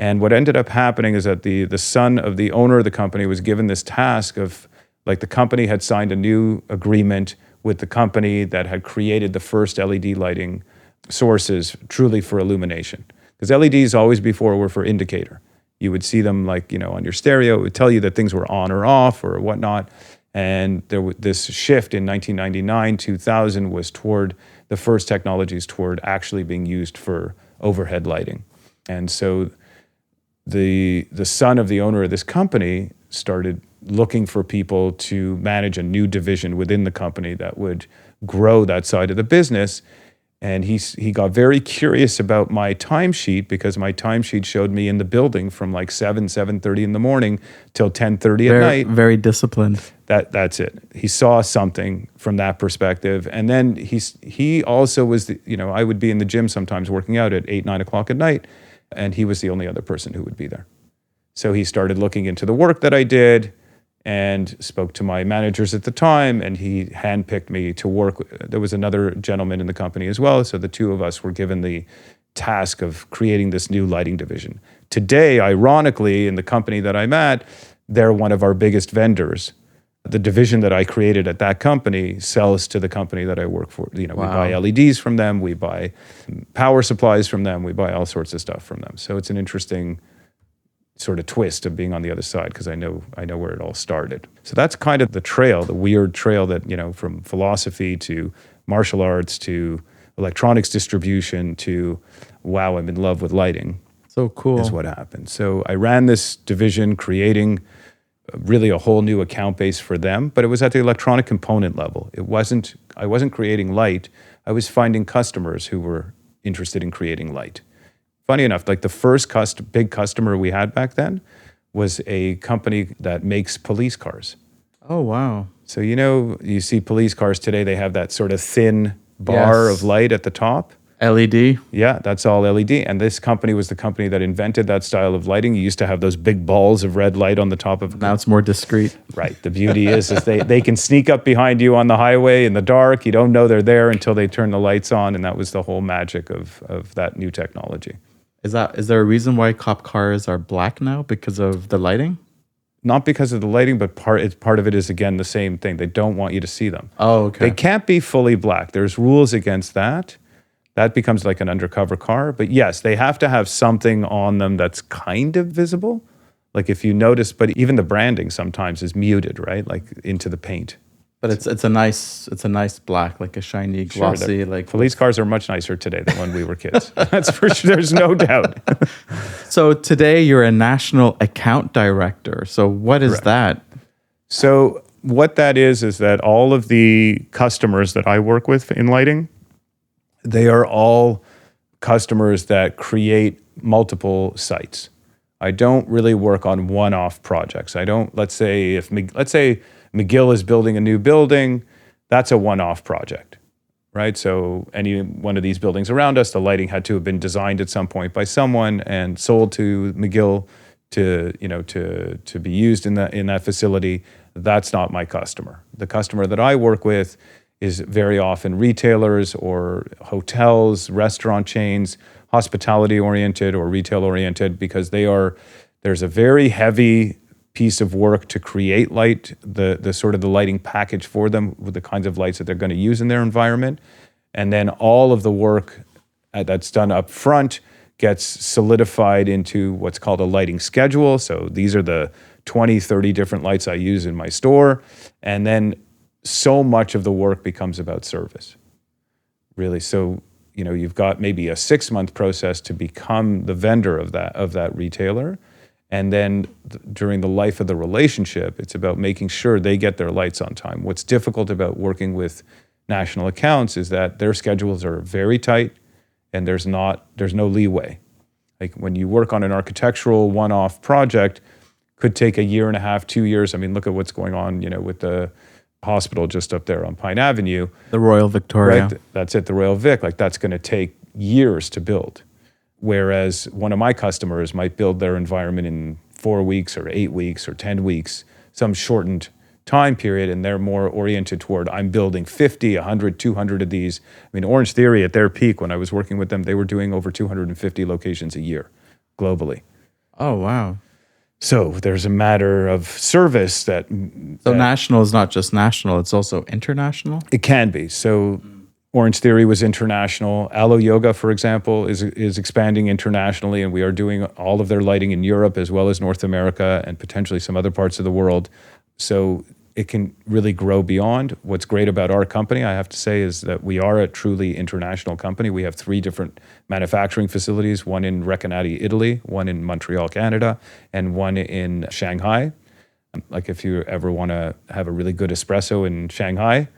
And what ended up happening is that the son of the owner of the company was given this task of, like, the company had signed a new agreement with the company that had created the first LED lighting sources truly for illumination. Because LEDs always before were for indicator. You would see them like, on your stereo. It would tell you that things were on or off or whatnot. And there was this shift in 1999, 2000 was toward the first technologies toward actually being used for overhead lighting. And so the son of the owner of this company started looking for people to manage a new division within the company that would grow that side of the business. And he got very curious about my timesheet because my timesheet showed me in the building from like 7:30 in the morning till 10:30 at night. Very disciplined. That's it. He saw something from that perspective. And then he also was, I would be in the gym sometimes working out at 8, 9 o'clock at night, and he was the only other person who would be there. So he started looking into the work that I did and spoke to my managers at the time, and he handpicked me to work. There was another gentleman in the company as well, so the two of us were given the task of creating this new lighting division. Today, ironically, in the company that I'm at, they're one of our biggest vendors. The division that I created at that company sells to the company that I work for. We buy LEDs from them, we buy power supplies from them, we buy all sorts of stuff from them. So it's an interesting sort of twist of being on the other side because I know where it all started. So that's kind of the trail, the weird trail that, from philosophy to martial arts to electronics distribution to, wow, I'm in love with lighting. So cool. Is what happened. So I ran this division creating really a whole new account base for them, but it was at the electronic component level. I wasn't creating light. I was finding customers who were interested in creating light. Funny enough, like the first big customer we had back then was a company that makes police cars. Oh, wow. So, you see police cars today, they have that sort of thin bar of light at the top. LED? Yeah, that's all LED. And this company was the company that invented that style of lighting. You used to have those big balls of red light on the top of it. Now it's more discreet. Right. The beauty is they can sneak up behind you on the highway in the dark. You don't know they're there until they turn the lights on. And that was the whole magic of that new technology. Is there a reason why cop cars are black now because of the lighting? Not because of the lighting, but part of it is, again, the same thing. They don't want you to see them. Oh, okay. They can't be fully black. There's rules against that. That becomes like an undercover car. But yes, they have to have something on them that's kind of visible. Like if you notice, but even the branding sometimes is muted, right? Like into the paint. But it's a nice black, like a shiny, glossy. Sure, like police cars are much nicer today than when we were kids. That's for sure. There's no doubt. So today you're a national account director. So what is that? So what that is that all of the customers that I work with in lighting, they are all customers that create multiple sites. I don't really work on one-off projects. Let's say McGill is building a new building, that's a one-off project, right? So any one of these buildings around us, the lighting had to have been designed at some point by someone and sold to McGill to be used in that facility. That's not my customer. The customer that I work with is very often retailers or hotels, restaurant chains, hospitality-oriented or retail-oriented, because there's a very heavy piece of work to create light, the sort of the lighting package for them with the kinds of lights that they're going to use in their environment. And then all of the work that's done up front gets solidified into what's called a lighting schedule. So these are the 20, 30 different lights I use in my store. And then so much of the work becomes about service, really. So, you've got maybe a 6-month process to become the vendor of that retailer. And then during the life of the relationship, it's about making sure they get their lights on time. What's difficult about working with national accounts is that their schedules are very tight and there's no leeway. Like when you work on an architectural one-off project, could take a year and a half, 2 years. I mean, look at what's going on, with the hospital just up there on Pine Avenue. The Royal Victoria. Right? That's it, the Royal Vic. Like that's going to take years to build. Whereas one of my customers might build their environment in 4 weeks or 8 weeks or 10 weeks, some shortened time period, and they're more oriented toward, I'm building 50, 100, 200 of these. I mean, OrangeTheory at their peak, when I was working with them, they were doing over 250 locations a year globally. Oh, wow. So there's a matter of service that national is not just national, it's also international? it can be. So OrangeTheory was international. Alo Yoga, for example, is expanding internationally, and we are doing all of their lighting in Europe as well as North America and potentially some other parts of the world. So it can really grow beyond. What's great about our company, I have to say, is that we are a truly international company. We have 3 different manufacturing facilities, one in Recanati, Italy, one in Montreal, Canada, and one in Shanghai. Like if you ever want to have a really good espresso in Shanghai,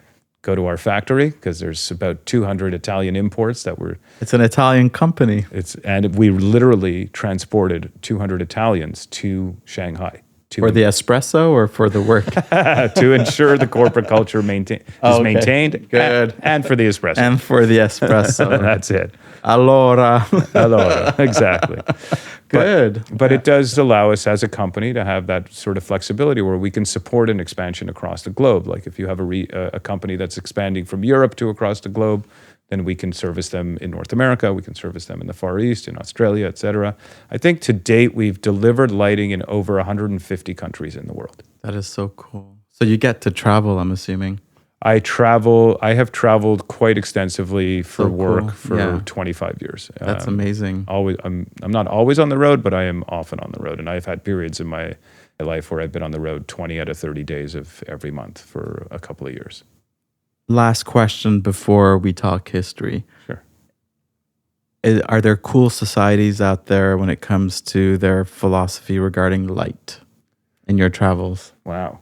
go to our factory because there's about 200 Italian imports that were. It's an Italian company. And we literally transported 200 Italians to Shanghai. For the espresso or for the work? To ensure the corporate culture is maintained. Good. And for the espresso. And for the espresso. That's it. Allora. Exactly. Good. But it does allow us as a company to have that sort of flexibility where we can support an expansion across the globe. Like if you have a company that's expanding from Europe to across the globe, then we can service them in North America, we can service them in the Far East, in Australia, et cetera. I think to date, we've delivered lighting in over 150 countries in the world. That is so cool. So you get to travel, I'm assuming. I have traveled quite extensively for work for 25 years. That's amazing. I'm not always on the road, but I am often on the road. And I've had periods in my life where I've been on the road 20 out of 30 days of every month for a couple of years. Last question before we talk history. Sure. Are there cool societies out there when it comes to their philosophy regarding light in your travels? Wow.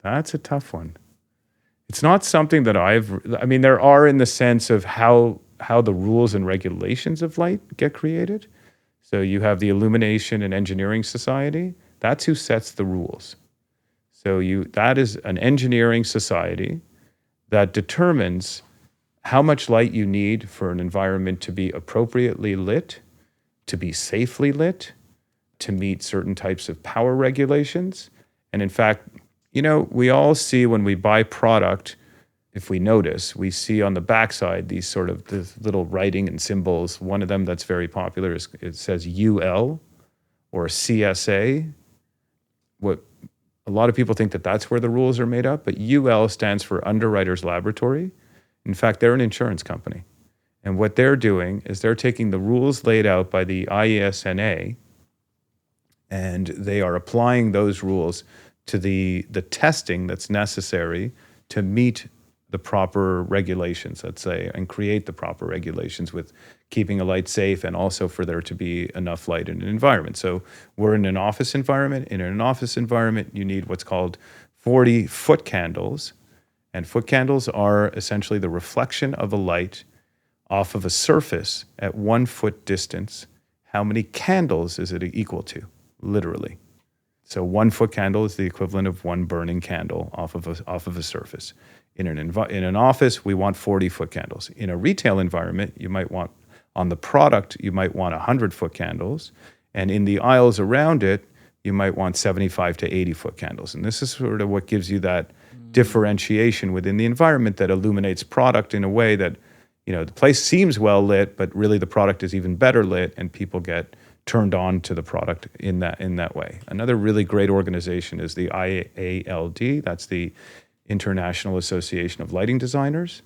That's a tough one. It's not something that there are in the sense of how the rules and regulations of light get created. So you have the Illumination and Engineering Society. That's who sets the rules. So that is an engineering society that determines how much light you need for an environment to be appropriately lit, to be safely lit, to meet certain types of power regulations. And in fact, we all see when we buy product, if we notice, we see on the backside these little writing and symbols. One of them that's very popular it says UL or CSA. What a lot of people think that's where the rules are made up, but UL stands for Underwriters Laboratory. In fact, they're an insurance company. And what they're doing is they're taking the rules laid out by the IESNA and they are applying those rules to the testing that's necessary to meet the proper regulations, let's say, and create the proper regulations with keeping a light safe and also for there to be enough light in an environment. So we're in an office environment. In an office environment, you need what's called 40 foot candles. And foot candles are essentially the reflection of a light off of a surface at 1 foot distance. How many candles is it equal to? Literally. So 1 foot candle is the equivalent of 1 burning candle off of a surface. In an office, we want 40 foot candles. In a retail environment, you might want, on the product, you might want 100 foot candles. And in the aisles around it, you might want 75 to 80 foot candles. And this is sort of what gives you that differentiation within the environment that illuminates product in a way that, the place seems well lit, but really the product is even better lit and people get turned on to the product in that way. Another really great organization is the IALD. That's the International Association of Lighting Designers.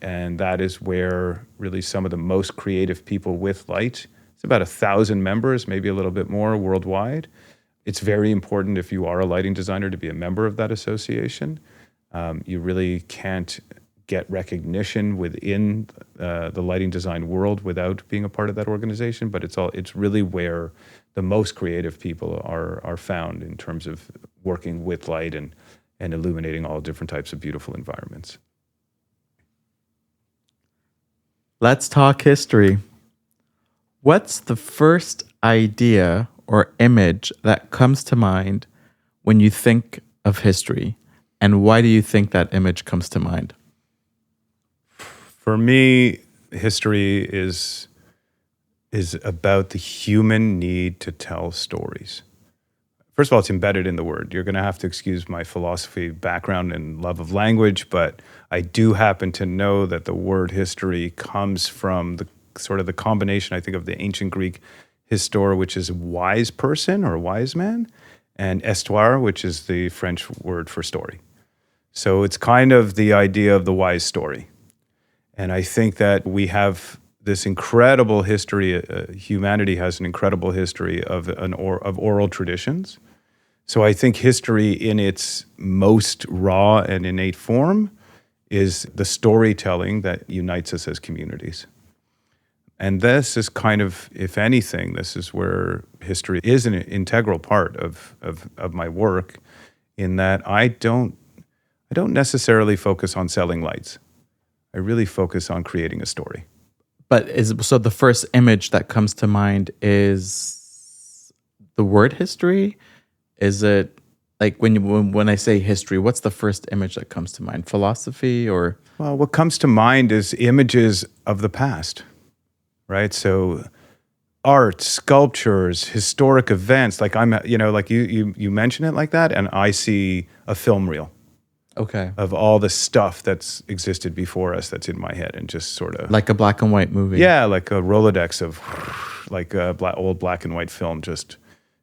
And that is where really some of the most creative people with light, it's about 1,000 members, maybe a little bit more worldwide. It's very important if you are a lighting designer to be a member of that association. You really can't get recognition within the lighting design world without being a part of that organization, but it's really where the most creative people are found in terms of working with light and illuminating all different types of beautiful environments. Let's talk history. What's the first idea or image that comes to mind when you think of history? And why do you think that image comes to mind? For me, history is about the human need to tell stories. First of all, it's embedded in the word. You're going to have to excuse my philosophy background and love of language, but I do happen to know that the word history comes from the sort of the combination, I think, of the ancient Greek histoire, which is wise person or wise man, and histoire, which is the French word for story. So it's kind of the idea of the wise story. And I think that we have this incredible history. Humanity has an incredible history of oral traditions. So I think history in its most raw and innate form is the storytelling that unites us as communities. And this is kind of, if anything, this is where history is an integral part of my work, in that I don't necessarily focus on selling lights. I really focus on creating a story. But so the first image that comes to mind is the word history? Is it like when I say history, what's the first image that comes to mind? Philosophy or? Well, what comes to mind is images of the past, right? So art, sculptures, historic events, like you mention it like that, and I see a film reel. Okay. Of all the stuff that's existed before us that's in my head, and just sort of... Like a black and white movie. Yeah, like a Rolodex of like a old black and white film, just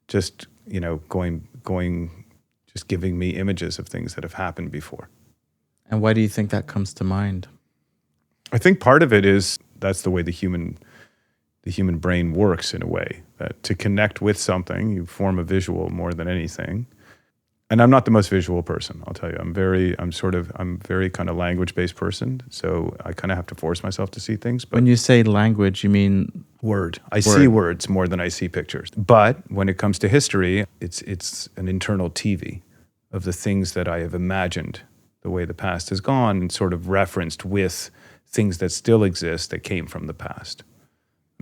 just giving me images of things that have happened before. And why do you think that comes to mind? I think part of it is that's the way the human brain works, in a way, that to connect with something, you form a visual more than anything. And I'm not the most visual person, I'll tell you. I'm very kind of language-based person, so I kind of have to force myself to see things. But when you say language, you mean word. I see words more than I see pictures. But when it comes to history, it's an internal TV of the things that I have imagined, the way the past has gone, and sort of referenced with things that still exist that came from the past.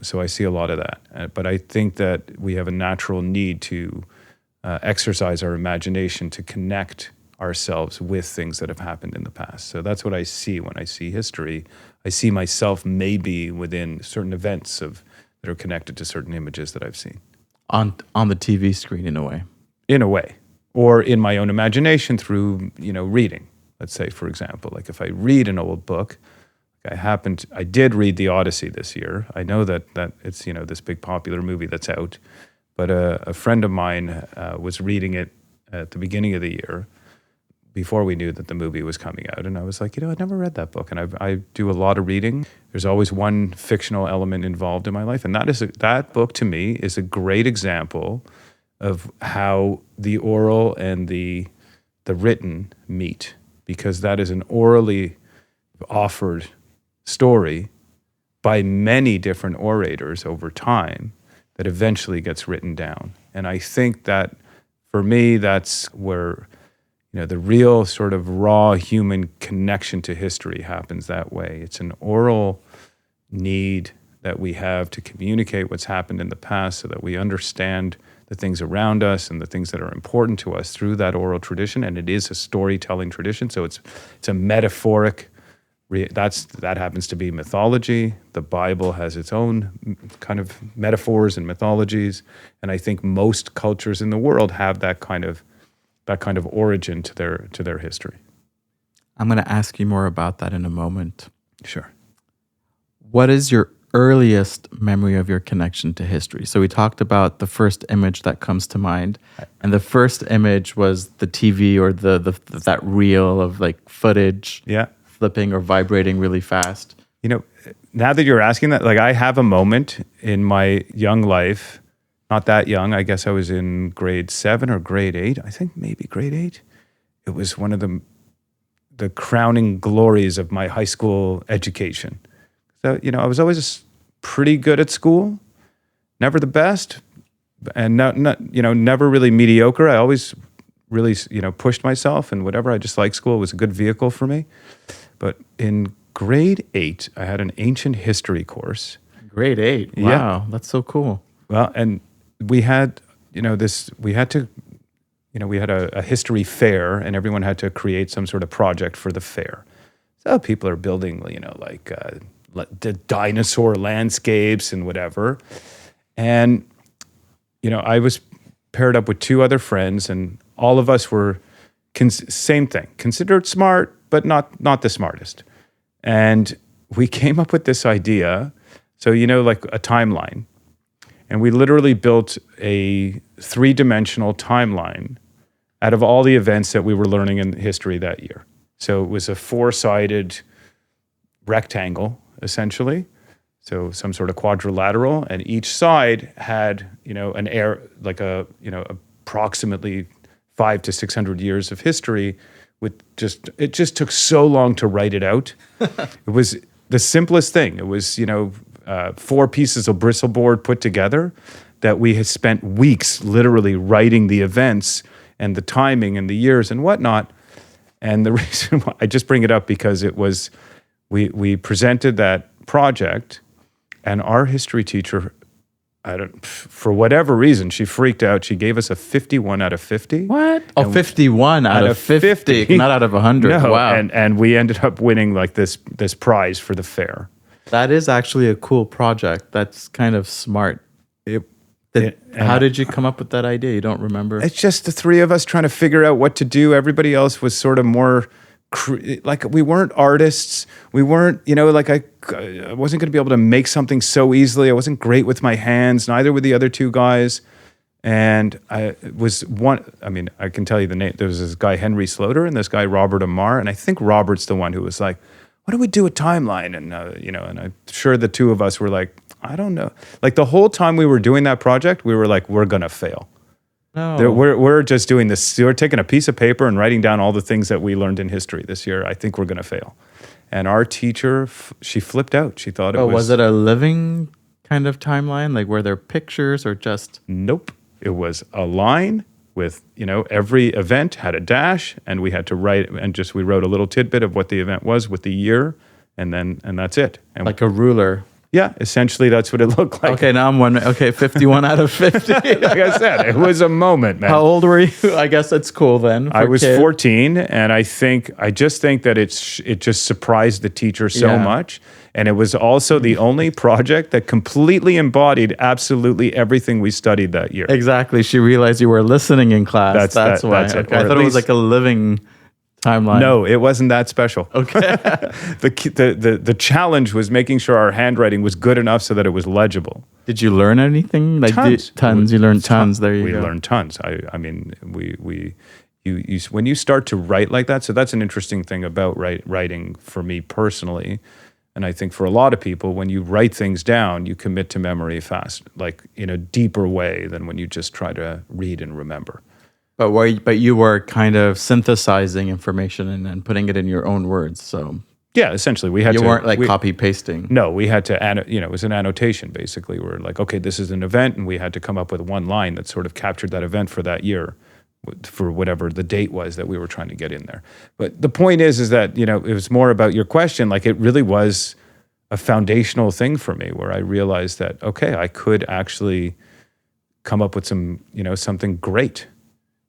So I see a lot of that. But I think that we have a natural need to exercise our imagination to connect ourselves with things that have happened in the past. So that's what I see when I see history. I see myself maybe within certain events that are connected to certain images that I've seen. On the TV screen, in a way. In a way. Or in my own imagination through, reading. Let's say, for example, like if I read an old book, I did read The Odyssey this year. I know that it's, this big popular movie that's out. But a friend of mine was reading it at the beginning of the year, before we knew that the movie was coming out. And I was like, I'd never read that book. And I do a lot of reading. There's always one fictional element involved in my life. And that book, to me, is a great example of how the oral and the written meet. Because that is an orally offered story by many different orators over time that eventually gets written down. And I think that, for me, that's where, the real sort of raw human connection to history happens that way. It's an oral need that we have to communicate what's happened in the past so that we understand the things around us and the things that are important to us through that oral tradition. And it is a storytelling tradition. So it's a metaphoric. That happens to be mythology. The Bible has its own kind of metaphors and mythologies, and I think most cultures in the world have that kind of origin to their history. I'm going to ask you more about that in a moment. Sure. What is your earliest memory of your connection to history? So we talked about the first image that comes to mind, and the first image was the TV or that reel of like footage. Yeah. Flipping or vibrating really fast. Now that you're asking that, like I have a moment in my young life, not that young, I guess I was in grade 7 or grade 8. I think maybe grade 8. It was one of the crowning glories of my high school education. So, I was always pretty good at school, never the best, and never really mediocre. I always really, pushed myself, and whatever. I just liked school. It was a good vehicle for me. But in grade 8, I had an ancient history course. Grade 8? Wow, yeah. That's so cool. Well, and we had, we had a history fair, and everyone had to create some sort of project for the fair. So people are building, the dinosaur landscapes and whatever. And, I was paired up with 2 other friends, and all of us were same thing, considered smart, but not the smartest. And we came up with this idea. So, like a timeline. And we literally built a 3-dimensional timeline out of all the events that we were learning in history that year. So it was a 4-sided rectangle, essentially. So some sort of quadrilateral, and each side had, approximately 500 to 600 years of history. It just took so long to write it out. It was the simplest thing. It was, 4 pieces of bristle board put together that we had spent weeks literally writing the events and the timing and the years and whatnot. And the reason why I just bring it up because it was, we presented that project, and our history teacher, for whatever reason, she freaked out. She gave us a 51 out of 50. What? Oh, 51 out of 50, not out of 100. No, wow. And we ended up winning like this prize for the fair. That is actually a cool project. That's kind of smart. How did you come up with that idea? You don't remember? It's just the 3 of us trying to figure out what to do. Everybody else was sort of more like, we weren't artists. We weren't, I wasn't going to be able to make something so easily. I wasn't great with my hands. Neither were the other 2 guys. And I can tell you the name. There was this guy, Henry Sloter, and this guy, Robert Amar. And I think Robert's the one who was like, why don't we do a timeline? And, and I'm sure the 2 of us were like, I don't know. Like the whole time we were doing that project, we were like, we're going to fail. No. We're just doing this. We're taking a piece of paper and writing down all the things that we learned in history this year. I think we're going to fail. And our teacher, she flipped out. She thought it was... was it a living kind of timeline? Like were there pictures or just... Nope. It was a line with, every event had a dash, and we had to write, and we wrote a little tidbit of what the event was with the year, and that's it. And like a ruler. Yeah, essentially that's what it looked like. Okay, now I'm wondering. Okay, 51 out of 50. Like I said, it was a moment, man. How old were you? I guess that's cool then. I was 14, and I just think that it just surprised the teacher so much. And it was also the only project that completely embodied absolutely everything we studied that year. Exactly. She realized you were listening in class. That's why. That's okay. I thought it was like a living timeline. No, it wasn't that special. Okay. The challenge was making sure our handwriting was good enough so that it was legible. Did you learn anything? Like tons. You learned tons. There you go. We learned tons. I mean, you when you start to write like that, so that's an interesting thing about writing for me personally. And I think for a lot of people, when you write things down, you commit to memory fast, like in a deeper way than when you just try to read and remember. But you were kind of synthesizing information and putting it in your own words. So yeah, essentially you weren't like copy pasting. No, we had to it was an annotation basically. We're like, okay, this is an event, and we had to come up with one line that sort of captured that event for that year, for whatever the date was that we were trying to get in there. But the point is that it was more about your question. Like it really was a foundational thing for me, where I realized that okay, I could actually come up with something great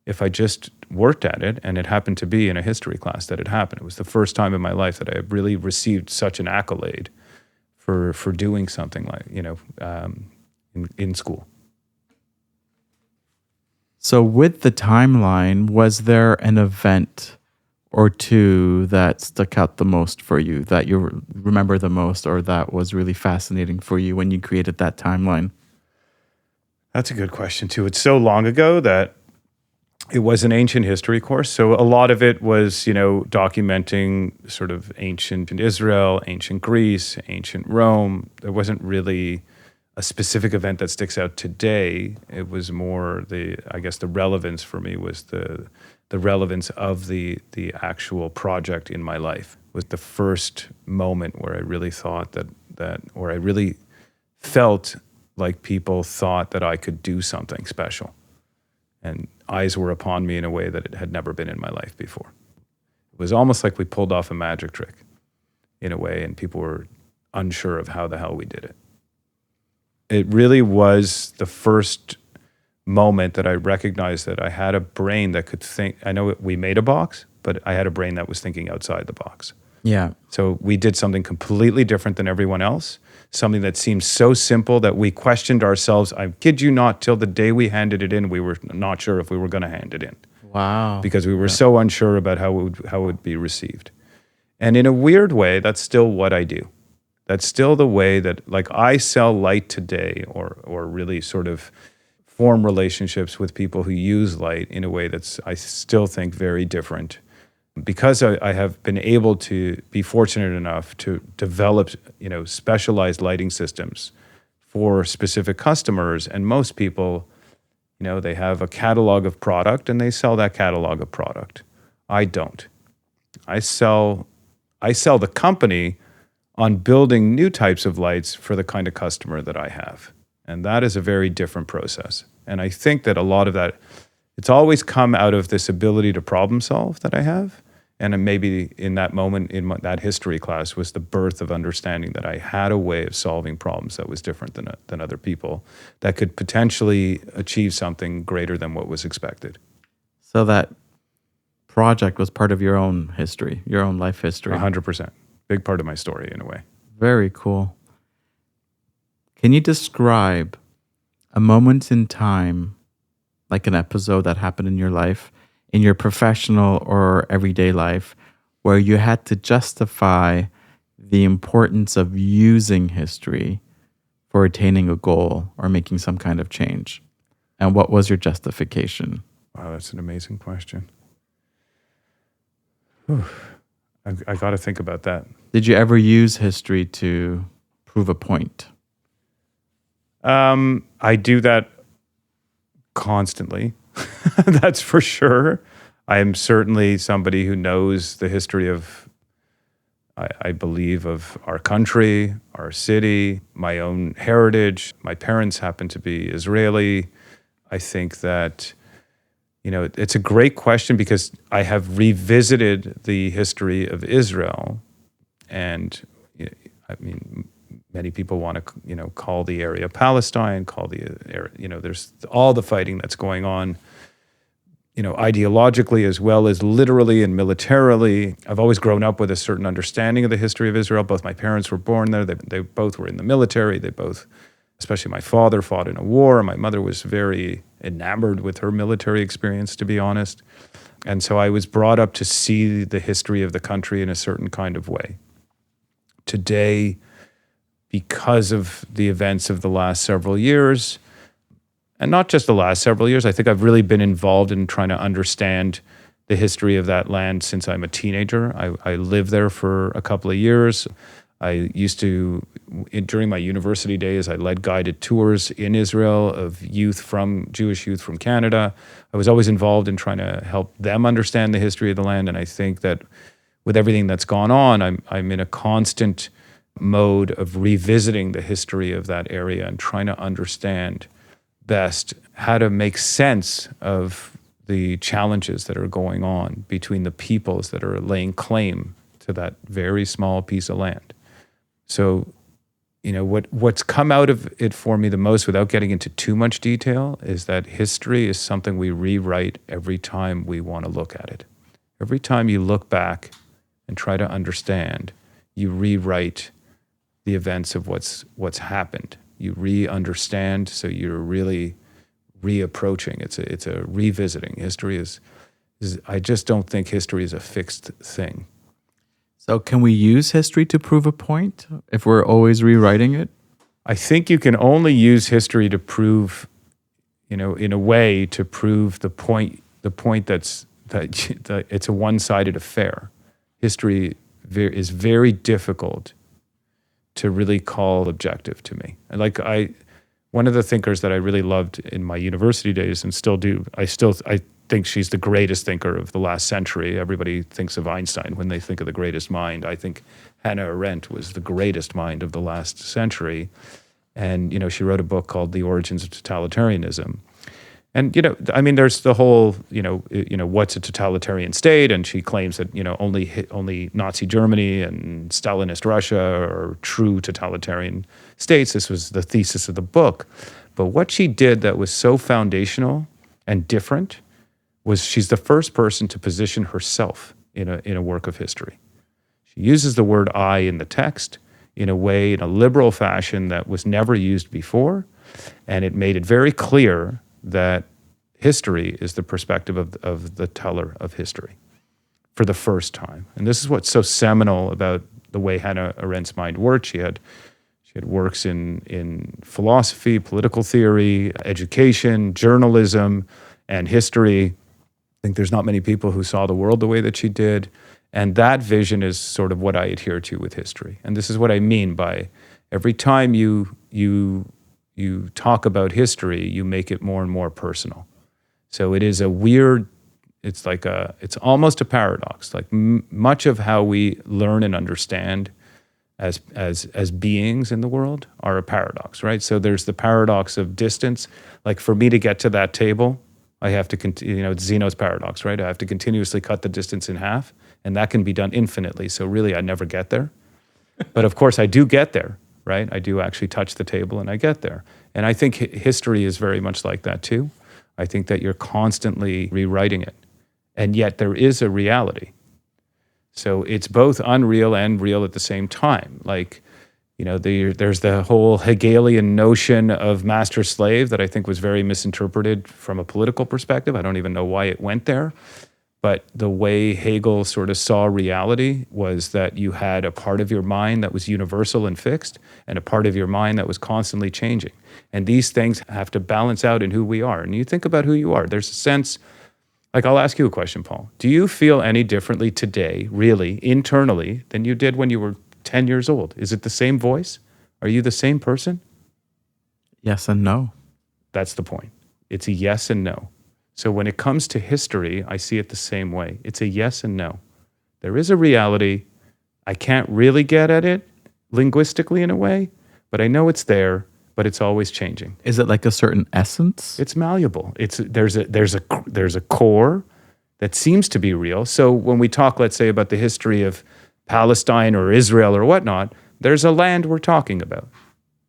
if I just worked at it. And it happened to be in a history class that it happened. It was the first time in my life that I really received such an accolade for doing something like, in school. So with the timeline, was there an event or 2 that stuck out the most for you, that you remember the most, or that was really fascinating for you when you created that timeline? That's a good question too. It's so long ago that it was an ancient history course. So a lot of it was, documenting sort of ancient Israel, ancient Greece, ancient Rome. There wasn't really a specific event that sticks out today. It was more the relevance for me was the relevance of the actual project in my life. It was the first moment where I really thought or I really felt like people thought that I could do something special. And eyes were upon me in a way that it had never been in my life before. It was almost like we pulled off a magic trick in a way, and people were unsure of how the hell we did it. It really was the first moment that I recognized that I had a brain that could think. I know we made a box, but I had a brain that was thinking outside the box. Yeah. So we did something completely different than everyone else, something that seemed so simple that we questioned ourselves. I kid you not, till the day we handed it in, we were not sure if we were going to hand it in. Wow. Because we were so unsure about how it would be received. And in a weird way, that's still what I do. That's still the way that, like, I sell light today, or really sort of form relationships with people who use light in a way that's, I still think, very different. Because I have been able to be fortunate enough to develop, specialized lighting systems for specific customers, and most people, they have a catalog of product and they sell that catalog of product. I don't. I sell the company on building new types of lights for the kind of customer that I have. And that is a very different process. And I think that a lot of that, it's always come out of this ability to problem solve that I have. And maybe in that moment, that history class, was the birth of understanding that I had a way of solving problems that was different than other people, that could potentially achieve something greater than what was expected. So that project was part of your own history, your own life history. 100%. Big part of my story, in a way. Very cool. Can you describe a moment in time, like an episode that happened in your life, in your professional or everyday life, where you had to justify the importance of using history for attaining a goal or making some kind of change? And what was your justification? Wow, that's an amazing question. Whew. I got to think about that. Did you ever use history to prove a point? I do that constantly. That's for sure. I am certainly somebody who knows the history of, I believe, of our country, our city, my own heritage. My parents happen to be Israeli. I think that, it's a great question, because I have revisited the history of Israel. And, many people want to, call the area Palestine, call the area, there's all the fighting that's going on, ideologically as well as literally and militarily. I've always grown up with a certain understanding of the history of Israel. Both my parents were born there. They both were in the military. They both, especially my father, fought in a war. My mother was very enamored with her military experience, to be honest. And so I was brought up to see the history of the country in a certain kind of way. Today, because of the events of the last several years, and not just the last several years, I think I've really been involved in trying to understand the history of that land since I'm a teenager. I lived there for a couple of years. I used to, during my university days, I led guided tours in Israel of Jewish youth from Canada. I was always involved in trying to help them understand the history of the land. And I think that with everything that's gone on, I'm in a constant mode of revisiting the history of that area and trying to understand best how to make sense of the challenges that are going on between the peoples that are laying claim to that very small piece of land. So, what's come out of it for me the most, without getting into too much detail, is that history is something we rewrite every time we want to look at it. Every time you look back and try to understand, you rewrite the events of what's happened. You re-understand, so you're really reapproaching. It's a revisiting. History is I just don't think history is a fixed thing. So can we use history to prove a point if we're always rewriting it? I think you can only use history to prove, in a way, to prove the point that it's a one-sided affair. History is very difficult to really call objective to me. And one of the thinkers that I really loved in my university days, and still do, I think she's the greatest thinker of the last century. Everybody thinks of Einstein when they think of the greatest mind. I think Hannah Arendt was the greatest mind of the last century. And, she wrote a book called The Origins of Totalitarianism. And, there's the whole, what's a totalitarian state? And she claims that, only Nazi Germany and Stalinist Russia are true totalitarian states. This was the thesis of the book. But what she did that was so foundational and different was she's the first person to position herself in a work of history. She uses the word I in the text in a way, in a liberal fashion that was never used before. And it made it very clear that history is the perspective of the teller of history for the first time. And this is what's so seminal about the way Hannah Arendt's mind worked. She had works in philosophy, political theory, education, journalism, and history. I think there's not many people who saw the world the way that she did. And that vision is sort of what I adhere to with history. And this is what I mean by every time you talk about history, you make it more and more personal. So it is a weird, it's almost a paradox. Like much of how we learn and understand as beings in the world are a paradox, right? So there's the paradox of distance. Like for me to get to that table, I have to, it's Zeno's paradox, right? I have to continuously cut the distance in half, and that can be done infinitely. So really, I never get there. But of course, I do get there, right? I do actually touch the table and I get there. And I think history is very much like that too. I think that you're constantly rewriting it. And yet there is a reality. So it's both unreal and real at the same time. Like, there's the whole Hegelian notion of master-slave that I think was very misinterpreted from a political perspective. I don't even know why it went there. But the way Hegel sort of saw reality was that you had a part of your mind that was universal and fixed, and a part of your mind that was constantly changing. And these things have to balance out in who we are. And you think about who you are. There's a sense, like I'll ask you a question, Paul. Do you feel any differently today, really, internally, than you did when you were 10 years old? Is it the same voice? Are you the same person? Yes and no. That's the point. It's a yes and no. So when it comes to history, I see it the same way. It's a yes and no. There is a reality. I can't really get at it linguistically in a way, but I know it's there, but it's always changing. Is it like a certain essence? It's malleable. There's a core that seems to be real. So when we talk, let's say, about the history of Palestine or Israel or whatnot, there's a land we're talking about.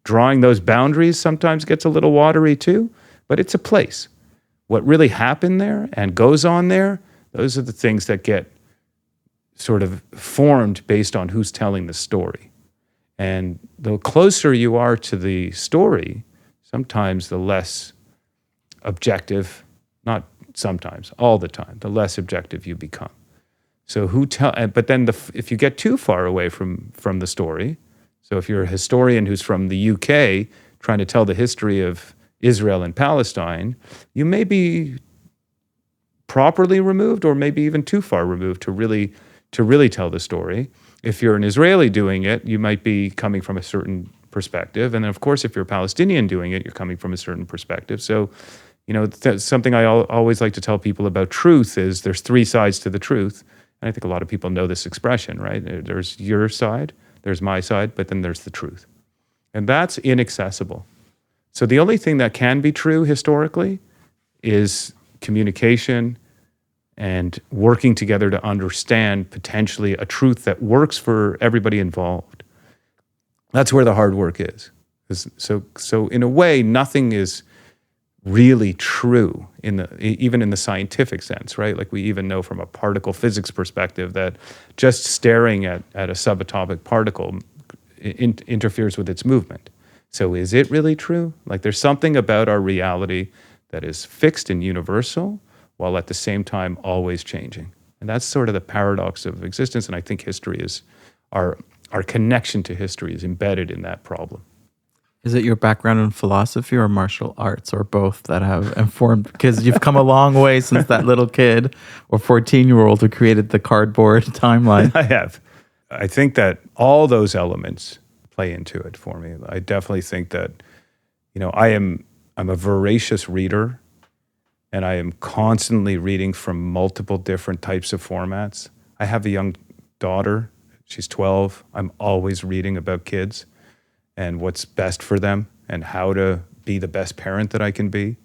Drawing those boundaries sometimes gets a little watery too, but it's a place. What really happened there and goes on there, those are the things that get sort of formed based on who's telling the story. And the closer you are to the story, sometimes the less objective, not sometimes, all the time, the less objective you become. So but then if you get too far away from the story, so if you're a historian who's from the UK trying to tell the history of Israel and Palestine, you may be properly removed or maybe even too far removed to really tell the story. If you're an Israeli doing it, you might be coming from a certain perspective. And then, of course, if you're a Palestinian doing it, you're coming from a certain perspective. So, something I always like to tell people about truth is there's three sides to the truth. And I think a lot of people know this expression, right? There's your side, there's my side, but then there's the truth. And that's inaccessible. So the only thing that can be true historically is communication and working together to understand potentially a truth that works for everybody involved. That's where the hard work is. So in a way, nothing is really true even in the scientific sense, right? Like we even know from a particle physics perspective that just staring at a subatomic particle interferes with its movement. So is it really true? Like there's something about our reality that is fixed and universal while at the same time always changing. And that's sort of the paradox of existence. And I think history is, our connection to history is embedded in that problem. Is it your background in philosophy or martial arts or both that have informed? Because you've come a long way since that little kid or 14-year-old who created the cardboard timeline. I have. I think that all those elements play into it for me. I definitely think that, I'm a voracious reader, and I am constantly reading from multiple different types of formats. I have a young daughter. She's 12. I'm always reading about kids and what's best for them and how to be the best parent that I can be.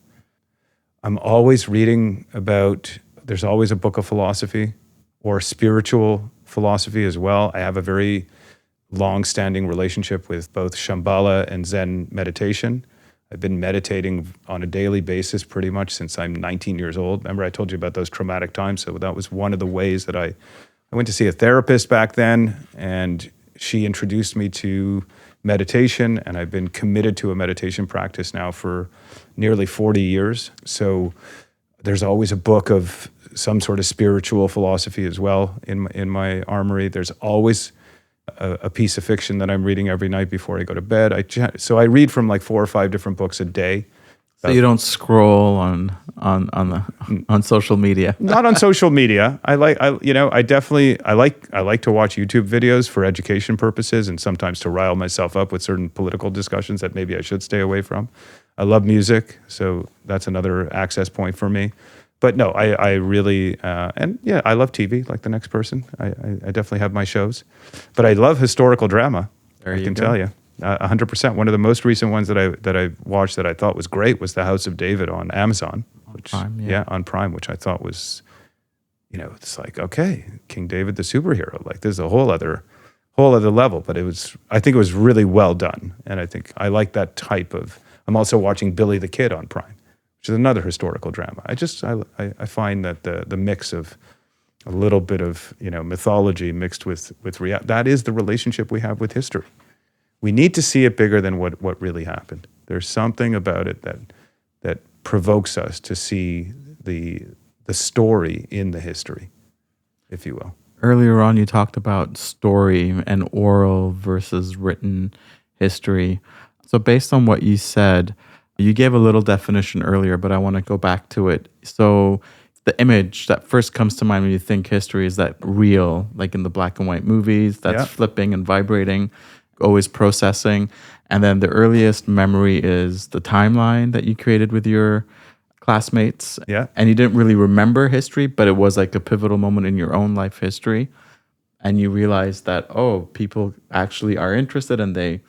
I'm always reading about, there's always a book of philosophy or spiritual philosophy as well. I have a very long-standing relationship with both Shambhala and Zen meditation. I've been meditating on a daily basis pretty much since I'm 19 years old. Remember, I told you about those traumatic times. So that was one of the ways that I went to see a therapist back then, and she introduced me to meditation, and I've been committed to a meditation practice now for nearly 40 years. So there's always a book of some sort of spiritual philosophy as well in my armory. There's always a piece of fiction that I'm reading every night before I go to bed. So I read from like 4 or 5 different books a day. So you don't scroll on social media. Not on social media. I like to watch YouTube videos for education purposes and sometimes to rile myself up with certain political discussions that maybe I should stay away from. I love music, so that's another access point for me. But no, I really, and yeah, I love TV like the next person. I definitely have my shows. But I love historical drama, I can tell you. 100%. One of the most recent ones that I watched that I thought was great was The House of David on Amazon. On Prime, which I thought was, it's like, okay, King David the superhero. Like there's a whole other level. But I think it was really well done. And I think I like that type of. I'm also watching Billy the Kid on Prime, which is another historical drama. I find that the mix of a little bit of mythology mixed with reality, that is the relationship we have with history. We need to see it bigger than what really happened. There's something about it that provokes us to see the story in the history, if you will. Earlier on, you talked about story and oral versus written history. So based on what you said, you gave a little definition earlier, but I want to go back to it. So the image that first comes to mind when you think history is that reel, like in the black and white movies, that's flipping and vibrating, always processing. And then the earliest memory is the timeline that you created with your classmates. Yeah. And you didn't really remember history, but it was like a pivotal moment in your own life history. And you realized that, people actually are interested and they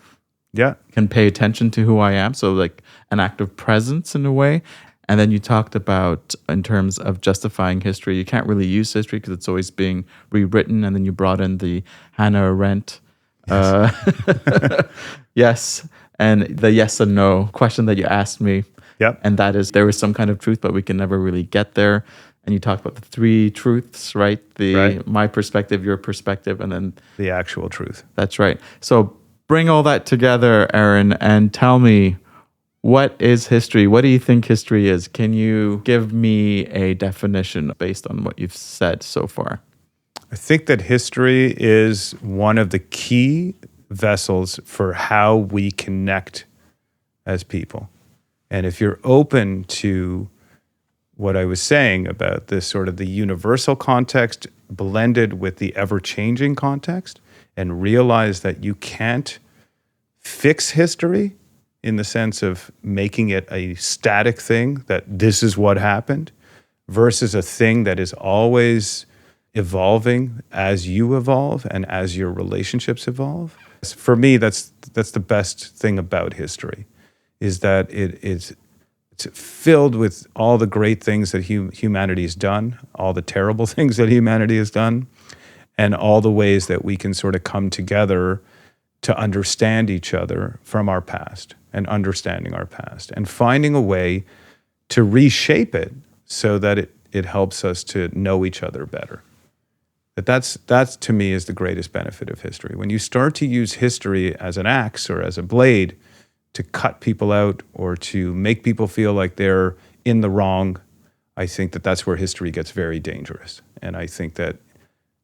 can pay attention to who I am. So like an act of presence in a way. And then you talked about, in terms of justifying history, you can't really use history because it's always being rewritten. And then you brought in the Hannah Arendt. Yes. And the yes and no question that you asked me. Yep. And that is, there is some kind of truth, but we can never really get there. And you talked about the 3 truths, right? My perspective, your perspective, and then the actual truth. That's right. So bring all that together, Eran, and tell me, what is history? What do you think history is? Can you give me a definition based on what you've said so far? I think that history is one of the key vessels for how we connect as people. And if you're open to what I was saying about this sort of the universal context blended with the ever-changing context, and realize that you can't fix history in the sense of making it a static thing, that this is what happened, versus a thing that is always evolving as you evolve and as your relationships evolve. For me, that's the best thing about history, is that it's filled with all the great things that humanity has done, all the terrible things that humanity has done, and all the ways that we can sort of come together to understand each other from our past and understanding our past and finding a way to reshape it so that it helps us to know each other better. That's to me is the greatest benefit of history. When you start to use history as an axe or as a blade to cut people out or to make people feel like they're in the wrong, I think that's where history gets very dangerous. And I think that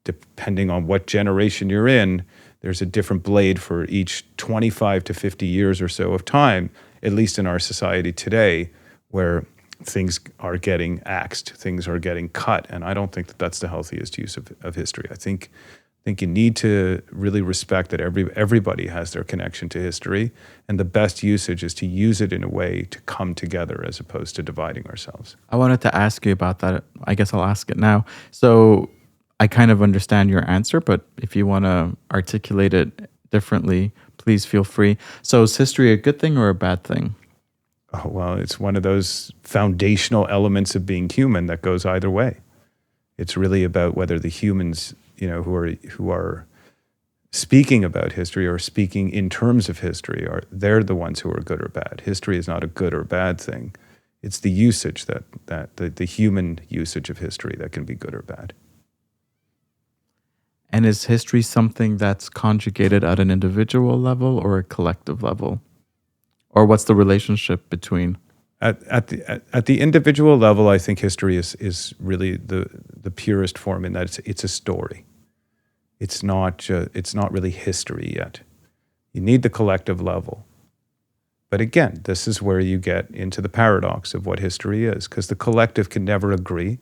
depending on what generation you're in, there's a different blade for each 25 to 50 years or so of time, at least in our society today, where things are getting axed, things are getting cut. And I don't think that's the healthiest use of history. I think you need to really respect that everybody has their connection to history, and the best usage is to use it in a way to come together as opposed to dividing ourselves. I wanted to ask you about that. I guess I'll ask it now. So I kind of understand your answer, but if you want to articulate it differently, please feel free. So is history a good thing or a bad thing? Oh, well, it's one of those foundational elements of being human that goes either way. It's really about whether the humans, who are speaking about history or speaking in terms of history, they're the ones who are good or bad. History is not a good or bad thing. It's the usage the human usage of history that can be good or bad. And is history something that's conjugated at an individual level or a collective level? Or what's the relationship between? At the individual level, I think history is really the purest form in that it's a story. it's not really history yet. You need the collective level. But again, this is where you get into the paradox of what history is, because the collective can never agree,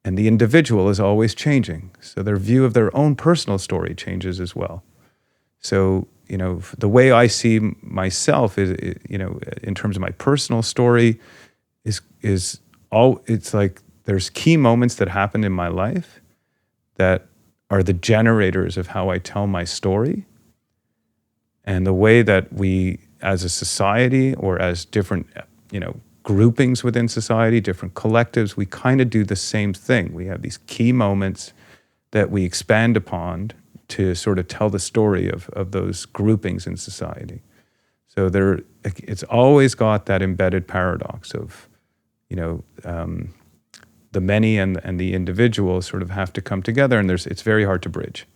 and the individual is always changing. So their view of their own personal story changes as well. So, the way I see myself is, in terms of my personal story, it's like there's key moments that happen in my life that are the generators of how I tell my story. And the way that we, as a society or as different, groupings within society, different collectives, we kind of do the same thing. We have these key moments that we expand upon to sort of tell the story of those groupings in society. So it's always got that embedded paradox of, the many and the individual sort of have to come together, and it's very hard to bridge.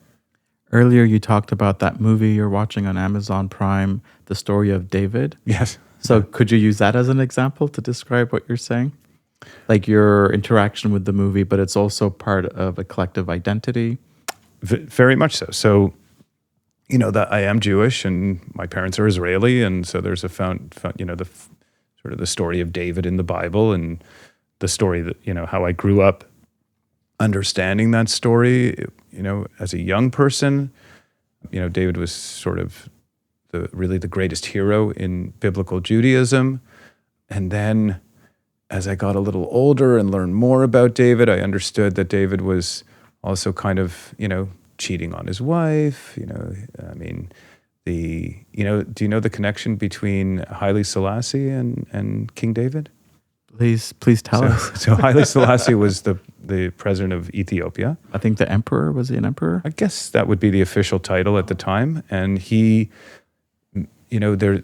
Earlier, you talked about that movie you're watching on Amazon Prime, The Story of David. Yes. So could you use that as an example to describe what you're saying? Like your interaction with the movie, but it's also part of a collective identity. Very much so. So, that I am Jewish and my parents are Israeli, and so there's the sort of the story of David in the Bible, and the story that how I grew up understanding that story. As a young person, David was sort of really the greatest hero in biblical Judaism, and then as I got a little older and learned more about David, I understood that David was also kind of, cheating on his wife. Do you know the connection between Haile Selassie and King David? Please tell us. So Haile Selassie was the president of Ethiopia. I think the emperor, was he an emperor? I guess that would be the official title at the time. And he, there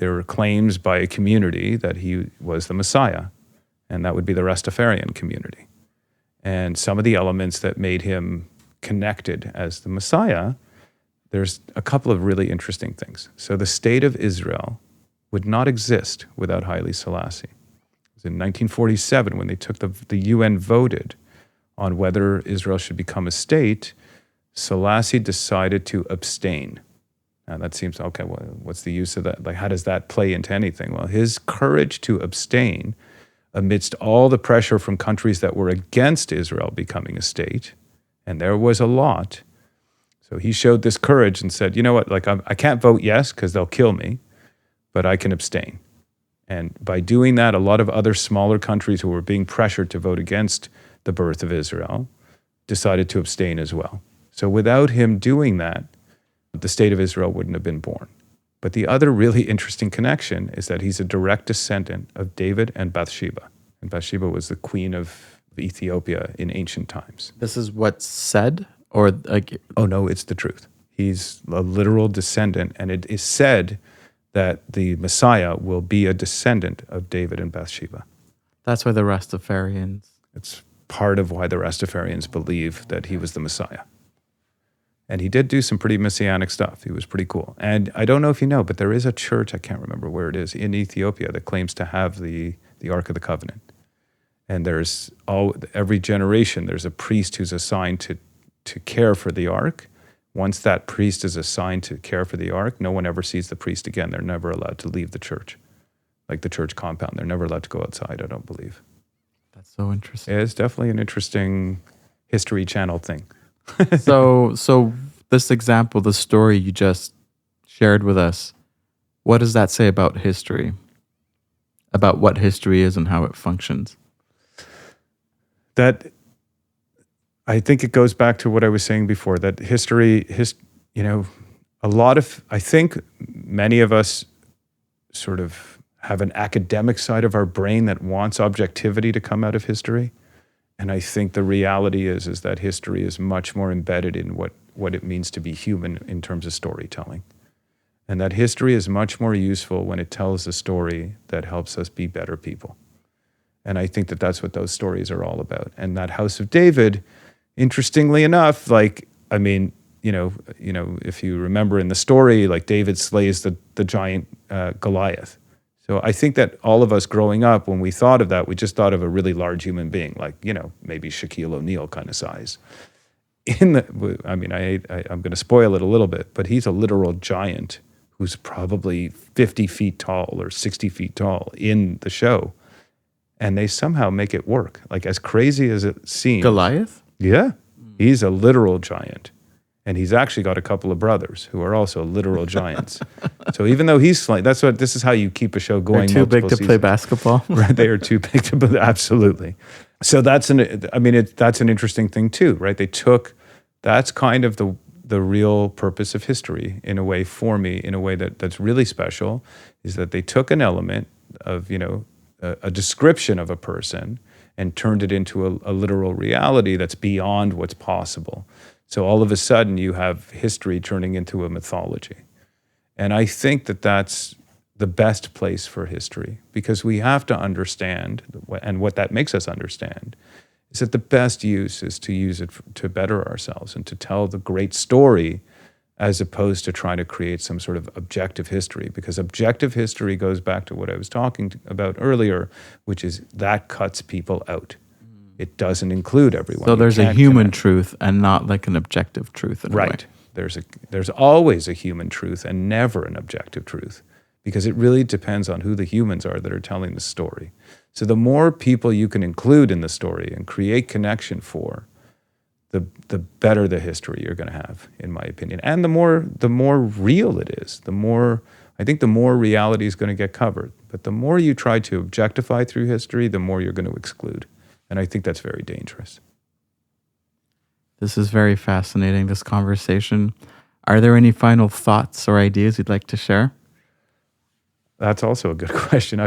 were claims by a community that he was the Messiah, and that would be the Rastafarian community. And some of the elements that made him connected as the Messiah, there's a couple of really interesting things. So the state of Israel would not exist without Haile Selassie. It was in 1947 when the UN voted on whether Israel should become a state. Selassie decided to abstain. Now that seems, okay, well, what's the use of that? Like, how does that play into anything? Well, his courage to abstain amidst all the pressure from countries that were against Israel becoming a state, and there was a lot. So he showed this courage and said, you know what, like I can't vote yes because they'll kill me, but I can abstain. And by doing that, a lot of other smaller countries who were being pressured to vote against the birth of Israel decided to abstain as well. So without him doing that, the state of Israel wouldn't have been born. But the other really interesting connection is that he's a direct descendant of David and Bathsheba. And Bathsheba was the queen of Ethiopia in ancient times. This is what's said, or like? Oh no, it's the truth. He's a literal descendant, and it is said that the Messiah will be a descendant of David and Bathsheba. That's why the Rastafarians. It's part of why the Rastafarians believe that he was the Messiah. And he did do some pretty messianic stuff. He was pretty cool. And I don't know if you know, but there is a church, I can't remember where it is, in Ethiopia that claims to have the Ark of the Covenant. And every generation, there's a priest who's assigned to care for the Ark. Once that priest is assigned to care for the Ark, no one ever sees the priest again. They're never allowed to leave the church, like the church compound. They're never allowed to go outside, I don't believe. That's so interesting. It's definitely an interesting History Channel thing. So this example, the story you just shared with us, what does that say about history? About what history is and how it functions? That, I think it goes back to what I was saying before, that I think many of us sort of have an academic side of our brain that wants objectivity to come out of history. And I think the reality is that history is much more embedded in what it means to be human in terms of storytelling. And that history is much more useful when it tells a story that helps us be better people. And I think that that's what those stories are all about. And that House of David, interestingly enough, if you remember in the story, like David slays the giant Goliath. So I think that all of us growing up, when we thought of that, we just thought of a really large human being, like, maybe Shaquille O'Neal kind of size. I'm going to spoil it a little bit, but he's a literal giant who's probably 50 feet tall or 60 feet tall in the show. And they somehow make it work. Like, as crazy as it seems. Goliath? Yeah. He's a literal giant. And he's actually got a couple of brothers who are also literal giants. So even though he's slight, this is how you keep a show going. They're too big to play basketball. Right, they are too big to play, absolutely. So that's an interesting thing too, right? That's kind of the real purpose of history in a way for me, in a way that's really special, is that they took an element of, a description of a person and turned it into a literal reality that's beyond what's possible. So all of a sudden you have history turning into a mythology. And I think that that's the best place for history, because we have to understand, and what that makes us understand, is that the best use is to use it to better ourselves and to tell the great story, as opposed to trying to create some sort of objective history. Because objective history goes back to what I was talking about earlier, which is that cuts people out. It doesn't include everyone. So there's a human truth and not like an objective truth in a way. Right. There's always a human truth and never an objective truth, because it really depends on who the humans are that are telling the story. So the more people you can include in the story and create connection for, the better the history you're going to have, in my opinion. And the more real it is, the more reality is going to get covered. But the more you try to objectify through history, the more you're going to exclude. And I think that's very dangerous. This is very fascinating, this conversation. Are there any final thoughts or ideas you'd like to share? That's also a good question.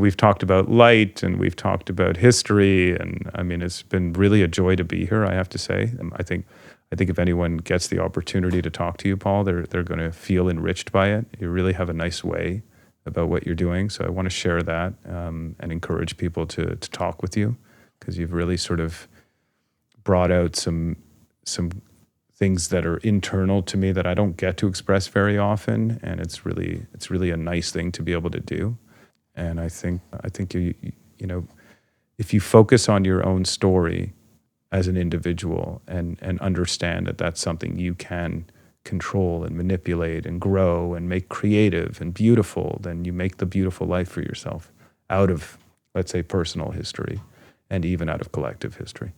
We've talked about light and we've talked about history, and it's been really a joy to be here, I have to say. I think if anyone gets the opportunity to talk to you, Paul, they're going to feel enriched by it. You really have a nice way about what you're doing. So I want to share that and encourage people to talk with you, because you've really sort of brought out some things that are internal to me that I don't get to express very often, and it's really a nice thing to be able to do. And I think you if you focus on your own story as an individual and understand that that's something you can control and manipulate and grow and make creative and beautiful, then you make the beautiful life for yourself out of, let's say, personal history and even out of collective history.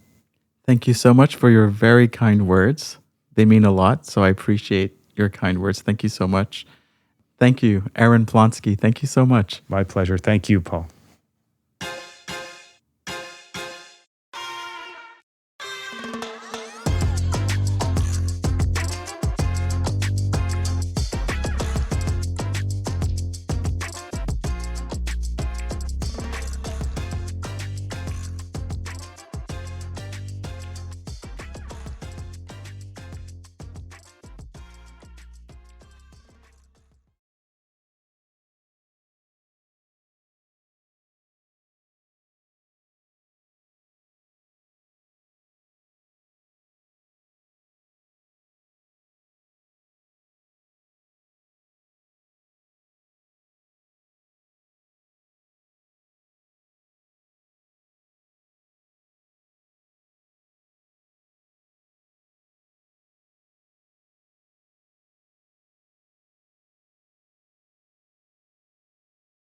Thank you so much for your very kind words. They mean a lot, so I appreciate your kind words. Thank you so much. Thank you, Eran Plonski. Thank you so much. My pleasure. Thank you, Paul.